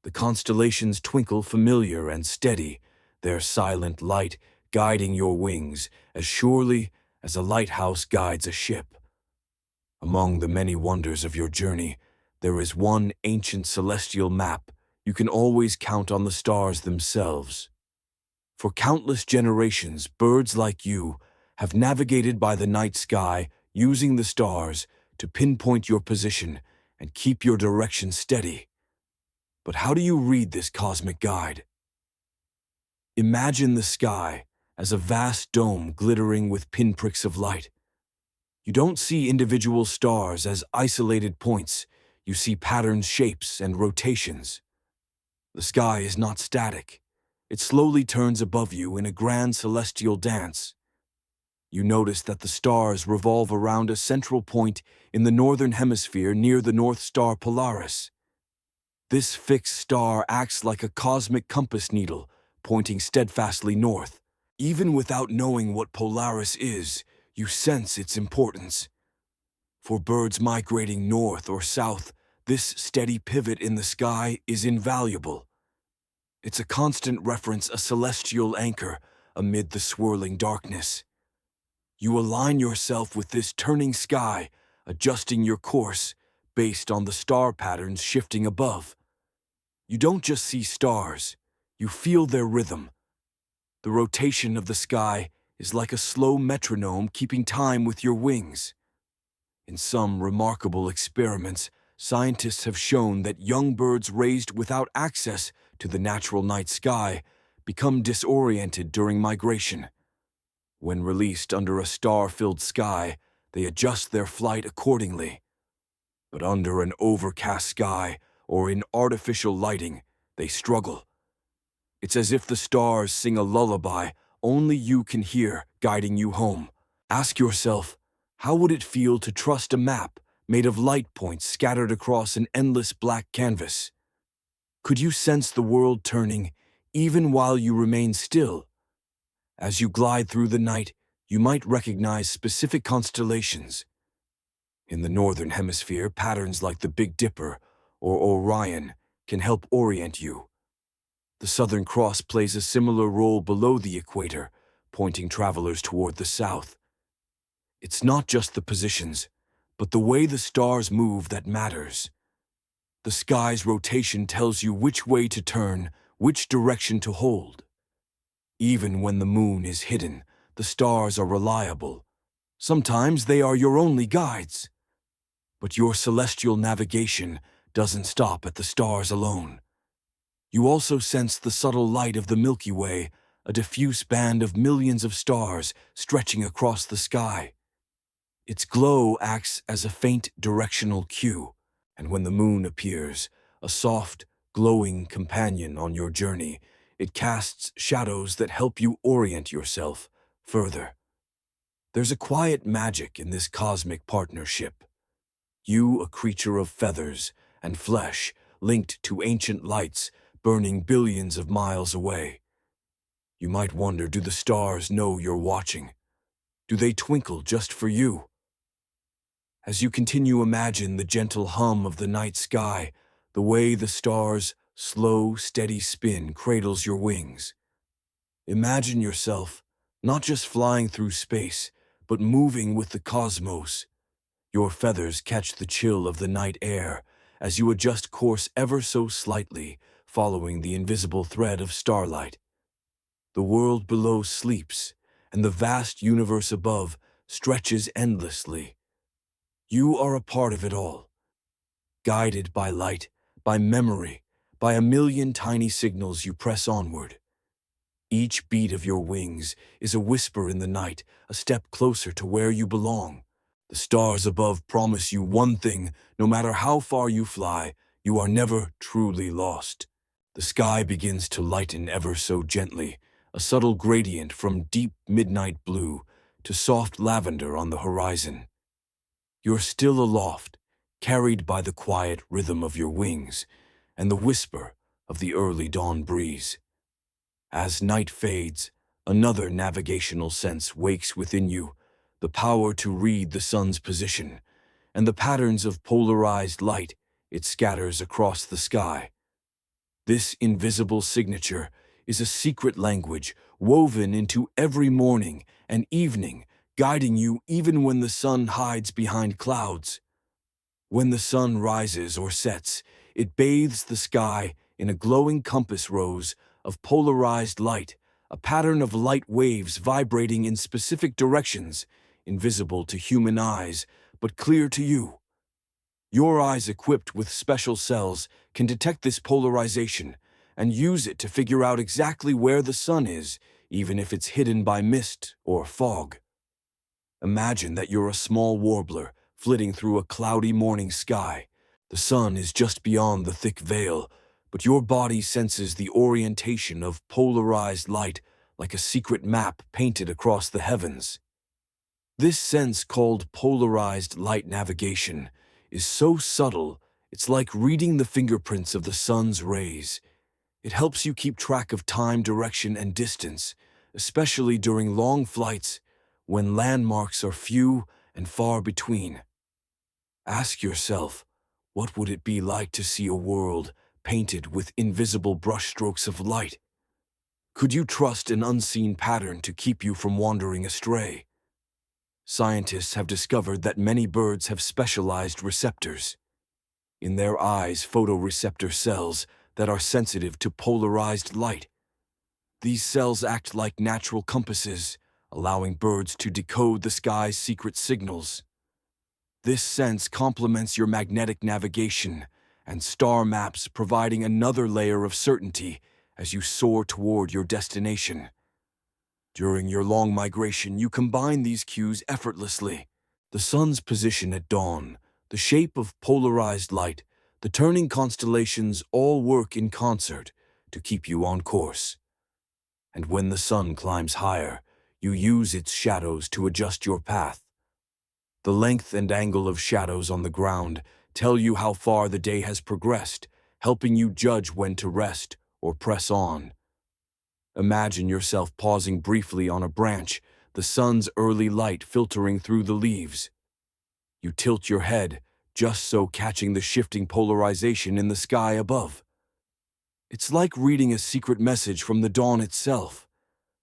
The constellations twinkle familiar and steady, their silent light guiding your wings as surely as a lighthouse guides a ship. Among the many wonders of your journey, there is one ancient celestial map. You can always count on the stars themselves. For countless generations, birds like you have navigated by the night sky, using the stars to pinpoint your position and keep your direction steady. But how do you read this cosmic guide? Imagine the sky as a vast dome glittering with pinpricks of light. You don't see individual stars as isolated points. You see patterns, shapes, and rotations. The sky is not static. It slowly turns above you in a grand celestial dance. You notice that the stars revolve around a central point in the northern hemisphere near the North Star Polaris. This fixed star acts like a cosmic compass needle, pointing steadfastly north. Even without knowing what Polaris is, you sense its importance. For birds migrating north or south, this steady pivot in the sky is invaluable. It's a constant reference, a celestial anchor amid the swirling darkness. You align yourself with this turning sky, adjusting your course based on the star patterns shifting above. You don't just see stars, you feel their rhythm. The rotation of the sky is like a slow metronome keeping time with your wings. In some remarkable experiments, scientists have shown that young birds raised without access to the natural night sky become disoriented during migration. When released under a star-filled sky, they adjust their flight accordingly. But under an overcast sky or in artificial lighting, they struggle. It's as if the stars sing a lullaby only you can hear, guiding you home. Ask yourself, how would it feel to trust a map made of light points scattered across an endless black canvas? Could you sense the world turning, even while you remain still? As you glide through the night, you might recognize specific constellations. In the northern hemisphere, patterns like the Big Dipper or Orion can help orient you. The Southern Cross plays a similar role below the equator, pointing travelers toward the south. It's not just the positions, but the way the stars move that matters. The sky's rotation tells you which way to turn, which direction to hold. Even when the moon is hidden, the stars are reliable. Sometimes they are your only guides. But your celestial navigation doesn't stop at the stars alone. You also sense the subtle light of the Milky Way, a diffuse band of millions of stars stretching across the sky. Its glow acts as a faint directional cue, and when the moon appears, a soft, glowing companion on your journey, it casts shadows that help you orient yourself further. There's a quiet magic in this cosmic partnership. You, a creature of feathers and flesh, linked to ancient lights burning billions of miles away. You might wonder, do the stars know you're watching? Do they twinkle just for you? As you continue, imagine the gentle hum of the night sky, the way the stars' slow, steady spin cradles your wings. Imagine yourself not just flying through space, but moving with the cosmos. Your feathers catch the chill of the night air as you adjust course ever so slightly, following the invisible thread of starlight. The world below sleeps, and the vast universe above stretches endlessly. You are a part of it all, guided by light, by memory, by a million tiny signals you press onward. Each beat of your wings is a whisper in the night, a step closer to where you belong. The stars above promise you one thing: no matter how far you fly, you are never truly lost. The sky begins to lighten ever so gently, a subtle gradient from deep midnight blue to soft lavender on the horizon. You're still aloft, carried by the quiet rhythm of your wings and the whisper of the early dawn breeze. As night fades, another navigational sense wakes within you, the power to read the sun's position and the patterns of polarized light it scatters across the sky. This invisible signature is a secret language woven into every morning and evening, guiding you even when the sun hides behind clouds. When the sun rises or sets, it bathes the sky in a glowing compass rose of polarized light, a pattern of light waves vibrating in specific directions, invisible to human eyes, but clear to you. Your eyes, equipped with special cells, can detect this polarization and use it to figure out exactly where the sun is, even if it's hidden by mist or fog. Imagine that you're a small warbler flitting through a cloudy morning sky. The sun is just beyond the thick veil, but your body senses the orientation of polarized light like a secret map painted across the heavens. This sense, called polarized light navigation, is so subtle, it's like reading the fingerprints of the sun's rays. It helps you keep track of time, direction, and distance, especially during long flights when landmarks are few and far between. Ask yourself, what would it be like to see a world painted with invisible brushstrokes of light? Could you trust an unseen pattern to keep you from wandering astray? Scientists have discovered that many birds have specialized receptors. In their eyes, photoreceptor cells that are sensitive to polarized light. These cells act like natural compasses, allowing birds to decode the sky's secret signals. This sense complements your magnetic navigation and star maps, providing another layer of certainty as you soar toward your destination. During your long migration, you combine these cues effortlessly. The sun's position at dawn, the shape of polarized light, the turning constellations all work in concert to keep you on course. And when the sun climbs higher, you use its shadows to adjust your path. The length and angle of shadows on the ground tell you how far the day has progressed, helping you judge when to rest or press on. Imagine yourself pausing briefly on a branch, the sun's early light filtering through the leaves. You tilt your head, just so catching the shifting polarization in the sky above. It's like reading a secret message from the dawn itself.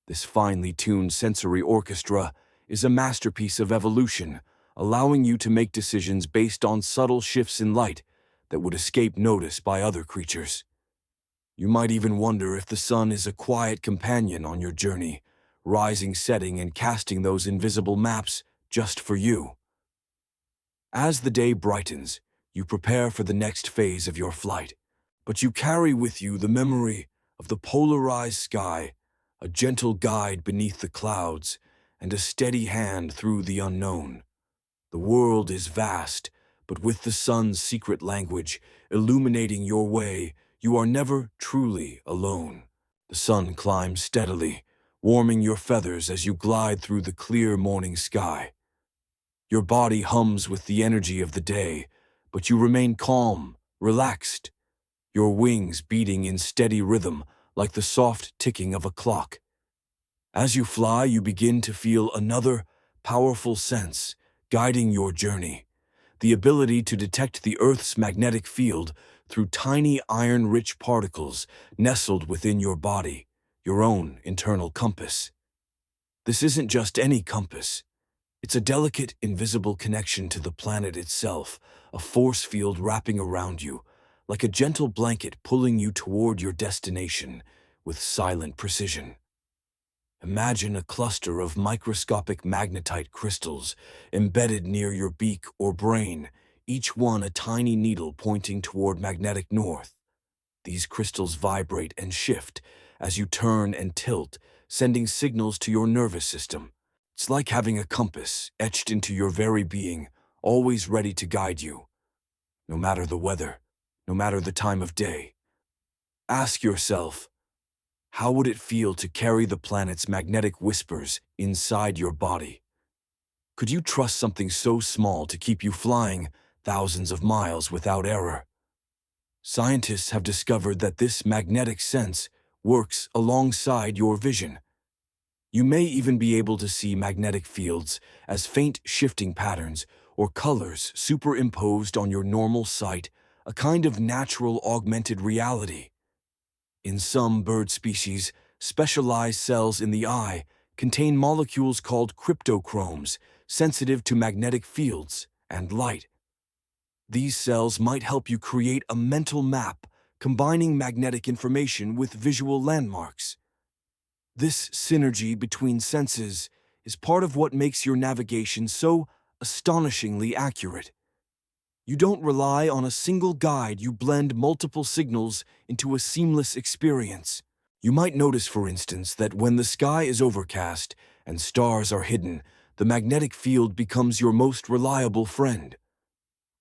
This finely tuned sensory orchestra is a masterpiece of evolution, allowing you to make decisions based on subtle shifts in light that would escape notice by other creatures. You might even wonder if the sun is a quiet companion on your journey, rising, setting, and casting those invisible maps just for you. As the day brightens, you prepare for the next phase of your flight, but you carry with you the memory of the polarized sky, a gentle guide beneath the clouds, and a steady hand through the unknown. The world is vast, but with the sun's secret language illuminating your way, you are never truly alone. The sun climbs steadily, warming your feathers as you glide through the clear morning sky. Your body hums with the energy of the day, but you remain calm, relaxed, your wings beating in steady rhythm like the soft ticking of a clock. As you fly, you begin to feel another powerful sense guiding your journey, the ability to detect the Earth's magnetic field through tiny iron-rich particles nestled within your body, your own internal compass. This isn't just any compass. It's a delicate, invisible connection to the planet itself, a force field wrapping around you, like a gentle blanket pulling you toward your destination with silent precision. Imagine a cluster of microscopic magnetite crystals embedded near your beak or brain, each one a tiny needle pointing toward magnetic north. These crystals vibrate and shift as you turn and tilt, sending signals to your nervous system. It's like having a compass etched into your very being, always ready to guide you, no matter the weather, no matter the time of day. Ask yourself, how would it feel to carry the planet's magnetic whispers inside your body? Could you trust something so small to keep you flying thousands of miles without error? Scientists have discovered that this magnetic sense works alongside your vision. You may even be able to see magnetic fields as faint shifting patterns or colors superimposed on your normal sight, a kind of natural augmented reality. In some bird species, specialized cells in the eye contain molecules called cryptochromes, sensitive to magnetic fields and light. These cells might help you create a mental map, combining magnetic information with visual landmarks. This synergy between senses is part of what makes your navigation so astonishingly accurate. You don't rely on a single guide, you blend multiple signals into a seamless experience. You might notice, for instance, that when the sky is overcast and stars are hidden, the magnetic field becomes your most reliable friend.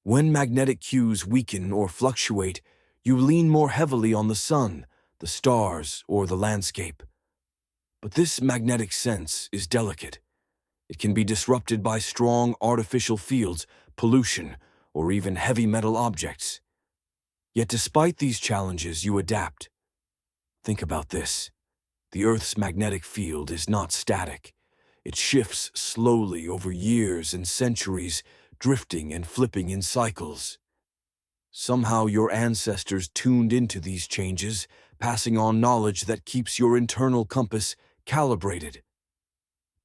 When magnetic cues weaken or fluctuate, you lean more heavily on the sun, the stars, or the landscape. But this magnetic sense is delicate. It can be disrupted by strong artificial fields, pollution, or even heavy metal objects. Yet despite these challenges, you adapt. Think about this. The Earth's magnetic field is not static. It shifts slowly over years and centuries, drifting and flipping in cycles. Somehow your ancestors tuned into these changes, passing on knowledge that keeps your internal compass calibrated.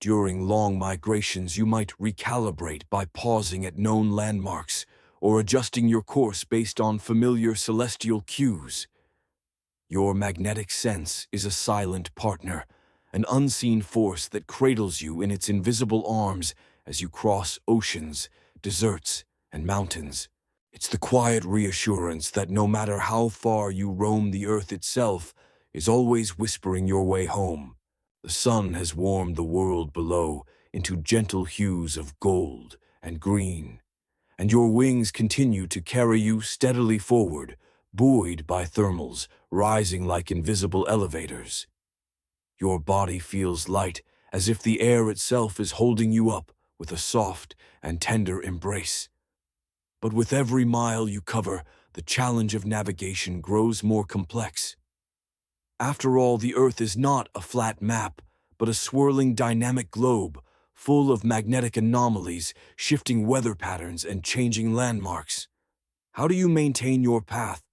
During long migrations, you might recalibrate by pausing at known landmarks or adjusting your course based on familiar celestial cues. Your magnetic sense is a silent partner, an unseen force that cradles you in its invisible arms as you cross oceans, deserts, and mountains. It's the quiet reassurance that no matter how far you roam, the earth itself is always whispering your way home. The sun has warmed the world below into gentle hues of gold and green, and your wings continue to carry you steadily forward, buoyed by thermals rising like invisible elevators. Your body feels light, as if the air itself is holding you up with a soft and tender embrace. But with every mile you cover, the challenge of navigation grows more complex. After all, the Earth is not a flat map, but a swirling dynamic globe, full of magnetic anomalies, shifting weather patterns, and changing landmarks. How do you maintain your path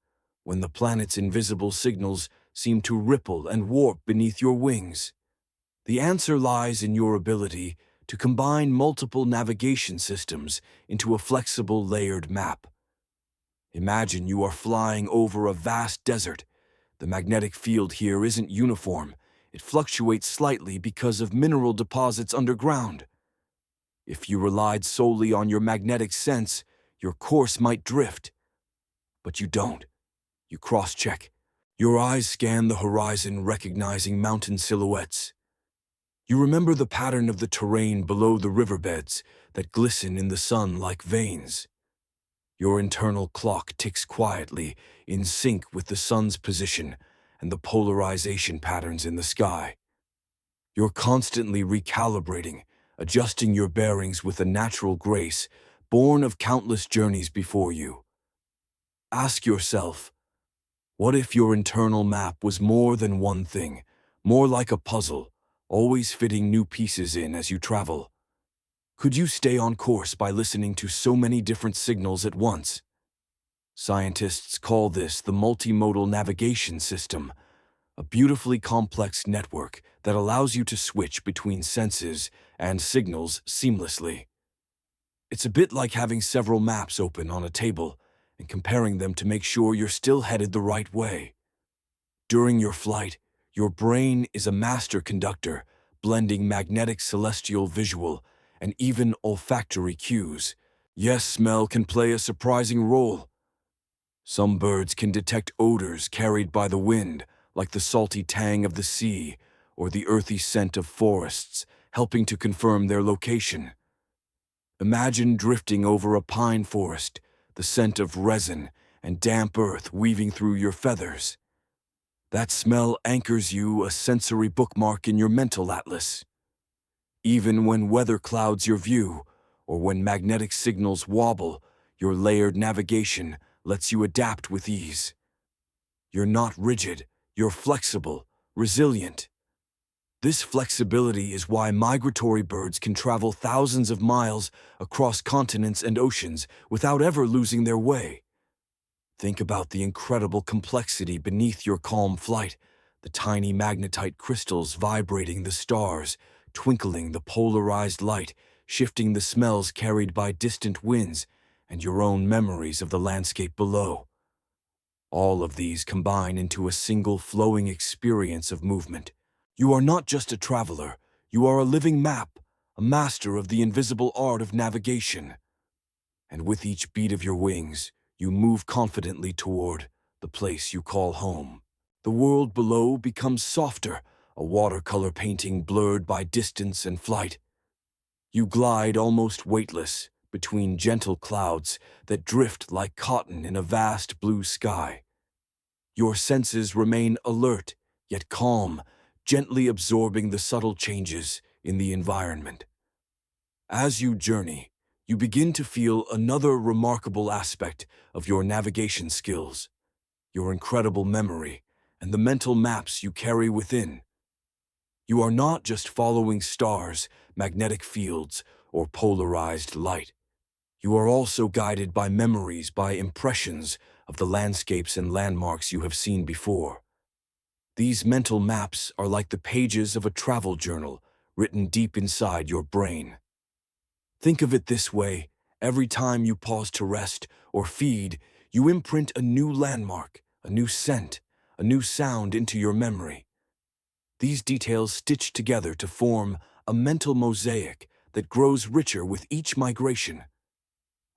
when the planet's invisible signals seem to ripple and warp beneath your wings? The answer lies in your ability to combine multiple navigation systems into a flexible, layered map. Imagine you are flying over a vast desert. The magnetic field here isn't uniform. It fluctuates slightly because of mineral deposits underground. If you relied solely on your magnetic sense, your course might drift. But you don't. You cross-check. Your eyes scan the horizon, recognizing mountain silhouettes. You remember the pattern of the terrain below the riverbeds that glisten in the sun like veins. Your internal clock ticks quietly, in sync with the sun's position and the polarization patterns in the sky. You're constantly recalibrating, adjusting your bearings with a natural grace born of countless journeys before you. Ask yourself, what if your internal map was more than one thing, more like a puzzle, always fitting new pieces in as you travel? Could you stay on course by listening to so many different signals at once? Scientists call this the multimodal navigation system, a beautifully complex network that allows you to switch between senses and signals seamlessly. It's a bit like having several maps open on a table and comparing them to make sure you're still headed the right way. During your flight, your brain is a master conductor, blending magnetic, celestial, visual, and even olfactory cues. Yes, smell can play a surprising role. Some birds can detect odors carried by the wind, like the salty tang of the sea or the earthy scent of forests, helping to confirm their location. Imagine drifting over a pine forest, the scent of resin and damp earth weaving through your feathers. That smell anchors you, a sensory bookmark in your mental atlas. Even when weather clouds your view, or when magnetic signals wobble, your layered navigation lets you adapt with ease. You're not rigid, you're flexible, resilient. This flexibility is why migratory birds can travel thousands of miles across continents and oceans without ever losing their way. Think about the incredible complexity beneath your calm flight, the tiny magnetite crystals vibrating the stars, twinkling the polarized light, shifting the smells carried by distant winds, and your own memories of the landscape below. All of these combine into a single flowing experience of movement. You are not just a traveler, you are a living map, a master of the invisible art of navigation. And with each beat of your wings, you move confidently toward the place you call home. The world below becomes softer, a watercolor painting blurred by distance and flight. You glide almost weightless between gentle clouds that drift like cotton in a vast blue sky. Your senses remain alert, yet calm, gently absorbing the subtle changes in the environment. As you journey, you begin to feel another remarkable aspect of your navigation skills, your incredible memory, and the mental maps you carry within. You are not just following stars, magnetic fields, or polarized light. You are also guided by memories, by impressions of the landscapes and landmarks you have seen before. These mental maps are like the pages of a travel journal, written deep inside your brain. Think of it this way: every time you pause to rest or feed, you imprint a new landmark, a new scent, a new sound into your memory. These details stitch together to form a mental mosaic that grows richer with each migration.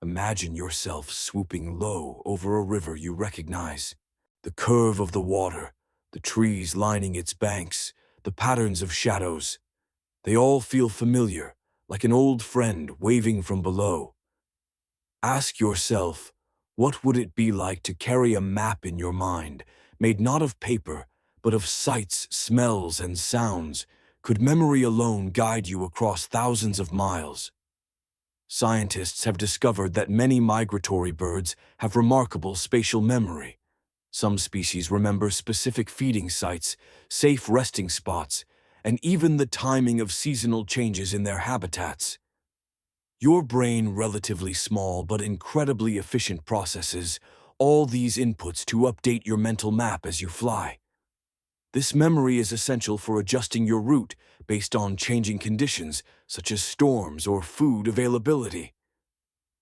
Imagine yourself swooping low over a river you recognize. The curve of the water, the trees lining its banks, the patterns of shadows, they all feel familiar, like an old friend waving from below. Ask yourself, what would it be like to carry a map in your mind, made not of paper, but of sights, smells, and sounds? Could memory alone guide you across thousands of miles? Scientists have discovered that many migratory birds have remarkable spatial memory. Some species remember specific feeding sites, safe resting spots, and even the timing of seasonal changes in their habitats. Your brain, relatively small but incredibly efficient, processes all these inputs to update your mental map as you fly. This memory is essential for adjusting your route based on changing conditions, such as storms or food availability.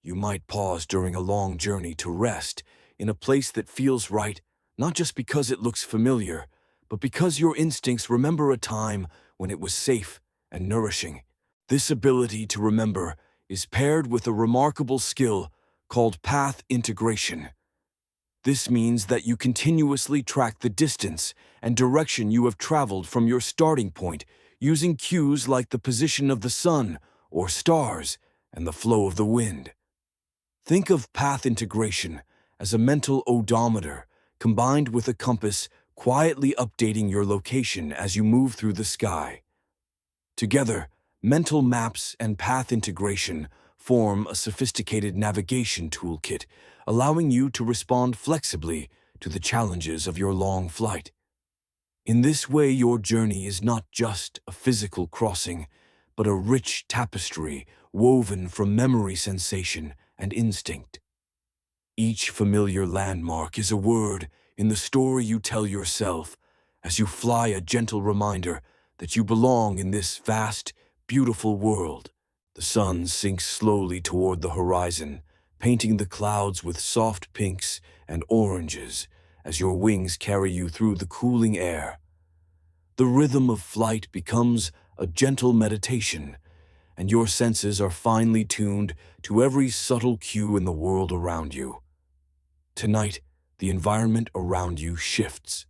You might pause during a long journey to rest in a place that feels right, not just because it looks familiar, but because your instincts remember a time when it was safe and nourishing. This ability to remember is paired with a remarkable skill called path integration. This means that you continuously track the distance and direction you have traveled from your starting point, using cues like the position of the sun or stars and the flow of the wind. Think of path integration as a mental odometer combined with a compass, quietly updating your location as you move through the sky. Together, mental maps and path integration form a sophisticated navigation toolkit, allowing you to respond flexibly to the challenges of your long flight. In this way, your journey is not just a physical crossing, but a rich tapestry woven from memory, sensation, and instinct. Each familiar landmark is a word in the story you tell yourself as you fly, a gentle reminder that you belong in this vast, beautiful world. The sun sinks slowly toward the horizon, painting the clouds with soft pinks and oranges as your wings carry you through the cooling air. The rhythm of flight becomes a gentle meditation, and your senses are finely tuned to every subtle cue in the world around you. Tonight, the environment around you shifts,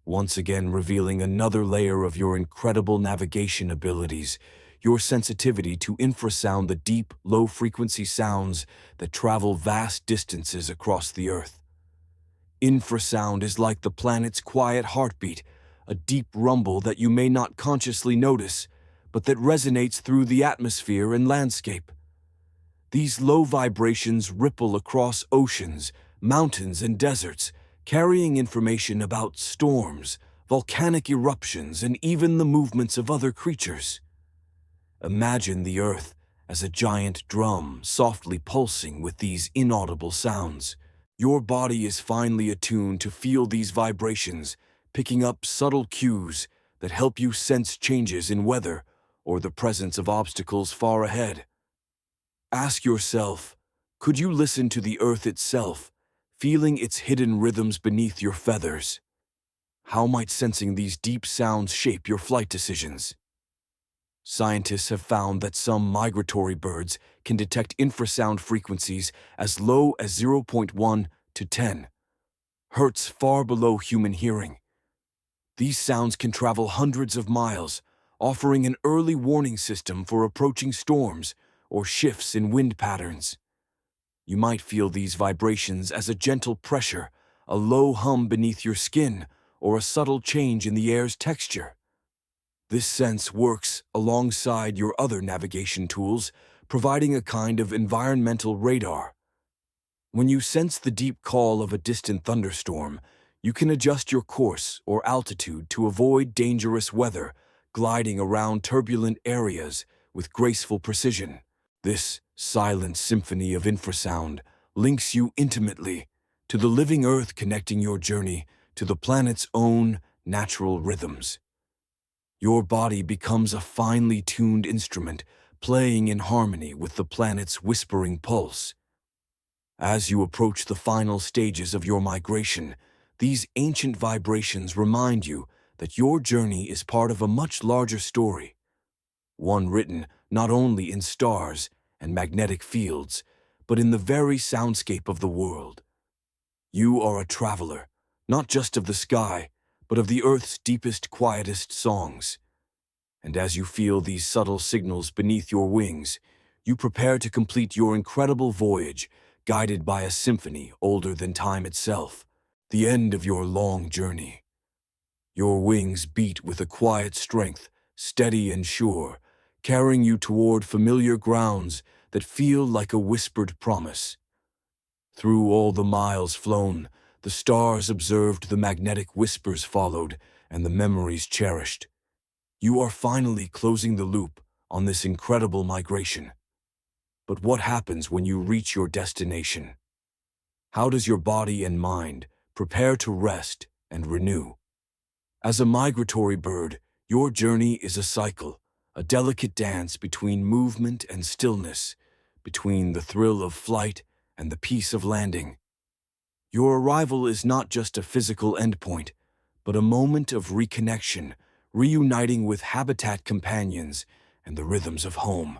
once again revealing another layer of your incredible navigation abilities, your sensitivity to infrasound, the deep, low-frequency sounds that travel vast distances across the Earth. Infrasound is like the planet's quiet heartbeat, a deep rumble that you may not consciously notice, but that resonates through the atmosphere and landscape. These low vibrations ripple across oceans, mountains, and deserts, carrying information about storms, volcanic eruptions, and even the movements of other creatures. Imagine the Earth as a giant drum softly pulsing with these inaudible sounds. Your body is finely attuned to feel these vibrations, picking up subtle cues that help you sense changes in weather or the presence of obstacles far ahead. Ask yourself, could you listen to the Earth itself, feeling its hidden rhythms beneath your feathers? How might sensing these deep sounds shape your flight decisions? Scientists have found that some migratory birds can detect infrasound frequencies as low as 0.1 to 10 hertz, far below human hearing. These sounds can travel hundreds of miles, offering an early warning system for approaching storms or shifts in wind patterns. You might feel these vibrations as a gentle pressure, a low hum beneath your skin, or a subtle change in the air's texture. This sense works alongside your other navigation tools, providing a kind of environmental radar. When you sense the deep call of a distant thunderstorm, you can adjust your course or altitude to avoid dangerous weather, gliding around turbulent areas with graceful precision. This silent symphony of infrasound links you intimately to the living Earth, connecting your journey to the planet's own natural rhythms. Your body becomes a finely tuned instrument, playing in harmony with the planet's whispering pulse. As you approach the final stages of your migration, these ancient vibrations remind you that your journey is part of a much larger story, one written not only in stars and magnetic fields, but in the very soundscape of the world. You are a traveler, not just of the sky, but of the earth's deepest, quietest songs. And as you feel these subtle signals beneath your wings, you prepare to complete your incredible voyage, guided by a symphony older than time itself, the end of your long journey. Your wings beat with a quiet strength, steady and sure, carrying you toward familiar grounds that feel like a whispered promise. Through all the miles flown, the stars observed, the magnetic whispers followed, and the memories cherished. You are finally closing the loop on this incredible migration. But what happens when you reach your destination? How does your body and mind prepare to rest and renew? As a migratory bird, your journey is a cycle, a delicate dance between movement and stillness, between the thrill of flight and the peace of landing. Your arrival is not just a physical endpoint, but a moment of reconnection, reuniting with habitat companions and the rhythms of home.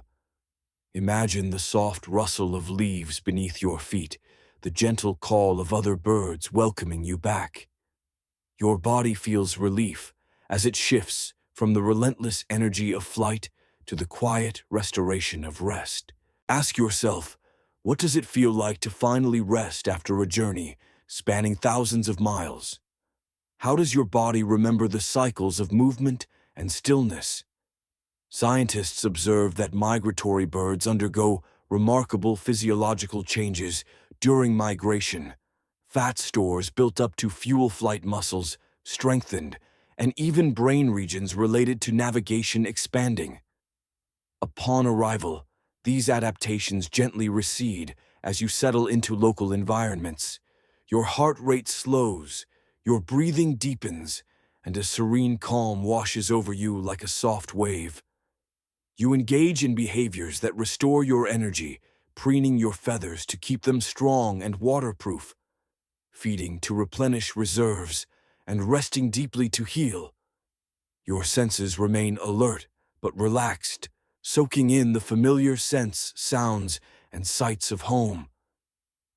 Imagine the soft rustle of leaves beneath your feet, the gentle call of other birds welcoming you back. Your body feels relief as it shifts from the relentless energy of flight to the quiet restoration of rest. Ask yourself, what does it feel like to finally rest after a journey spanning thousands of miles? How does your body remember the cycles of movement and stillness? Scientists observe that migratory birds undergo remarkable physiological changes during migration. Fat stores built up to fuel flight muscles strengthened, and even brain regions related to navigation expanding. Upon arrival, these adaptations gently recede as you settle into local environments. Your heart rate slows, your breathing deepens, and a serene calm washes over you like a soft wave. You engage in behaviors that restore your energy, preening your feathers to keep them strong and waterproof, feeding to replenish reserves, and resting deeply to heal. Your senses remain alert but relaxed, soaking in the familiar scents, sounds, and sights of home.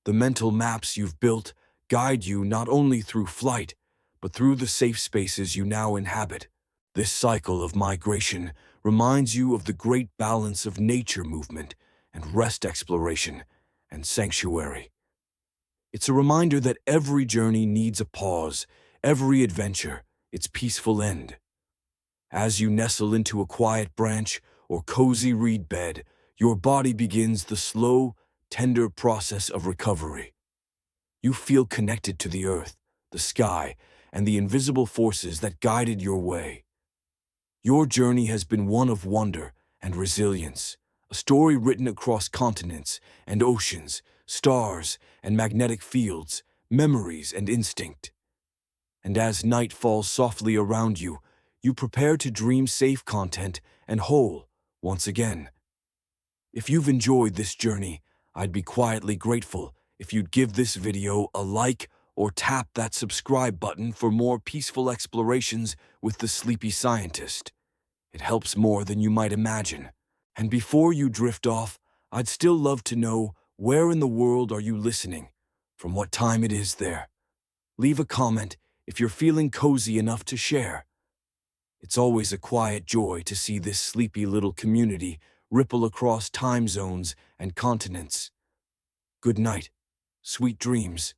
The mental maps you've built guide you not only through flight, but through the safe spaces you now inhabit. This cycle of migration reminds you of the great balance of nature movement and rest, exploration and sanctuary. It's a reminder that every journey needs a pause, every adventure its peaceful end. As you nestle into a quiet branch or cozy reed bed, your body begins the slow, tender process of recovery. You feel connected to the earth, the sky, and the invisible forces that guided your way. Your journey has been one of wonder and resilience, a story written across continents and oceans, stars and magnetic fields, memories and instinct. And as night falls softly around you, you prepare to dream safe, content, and whole once again. If you've enjoyed this journey, I'd be quietly grateful if you'd give this video a like or tap that subscribe button for more peaceful explorations with the Sleepy Scientist. It helps more than you might imagine. And before you drift off, I'd still love to know, where in the world are you listening? From what time it is there? Leave a comment if you're feeling cozy enough to share. It's always a quiet joy to see this sleepy little community ripple across time zones and continents. Good night. Sweet dreams.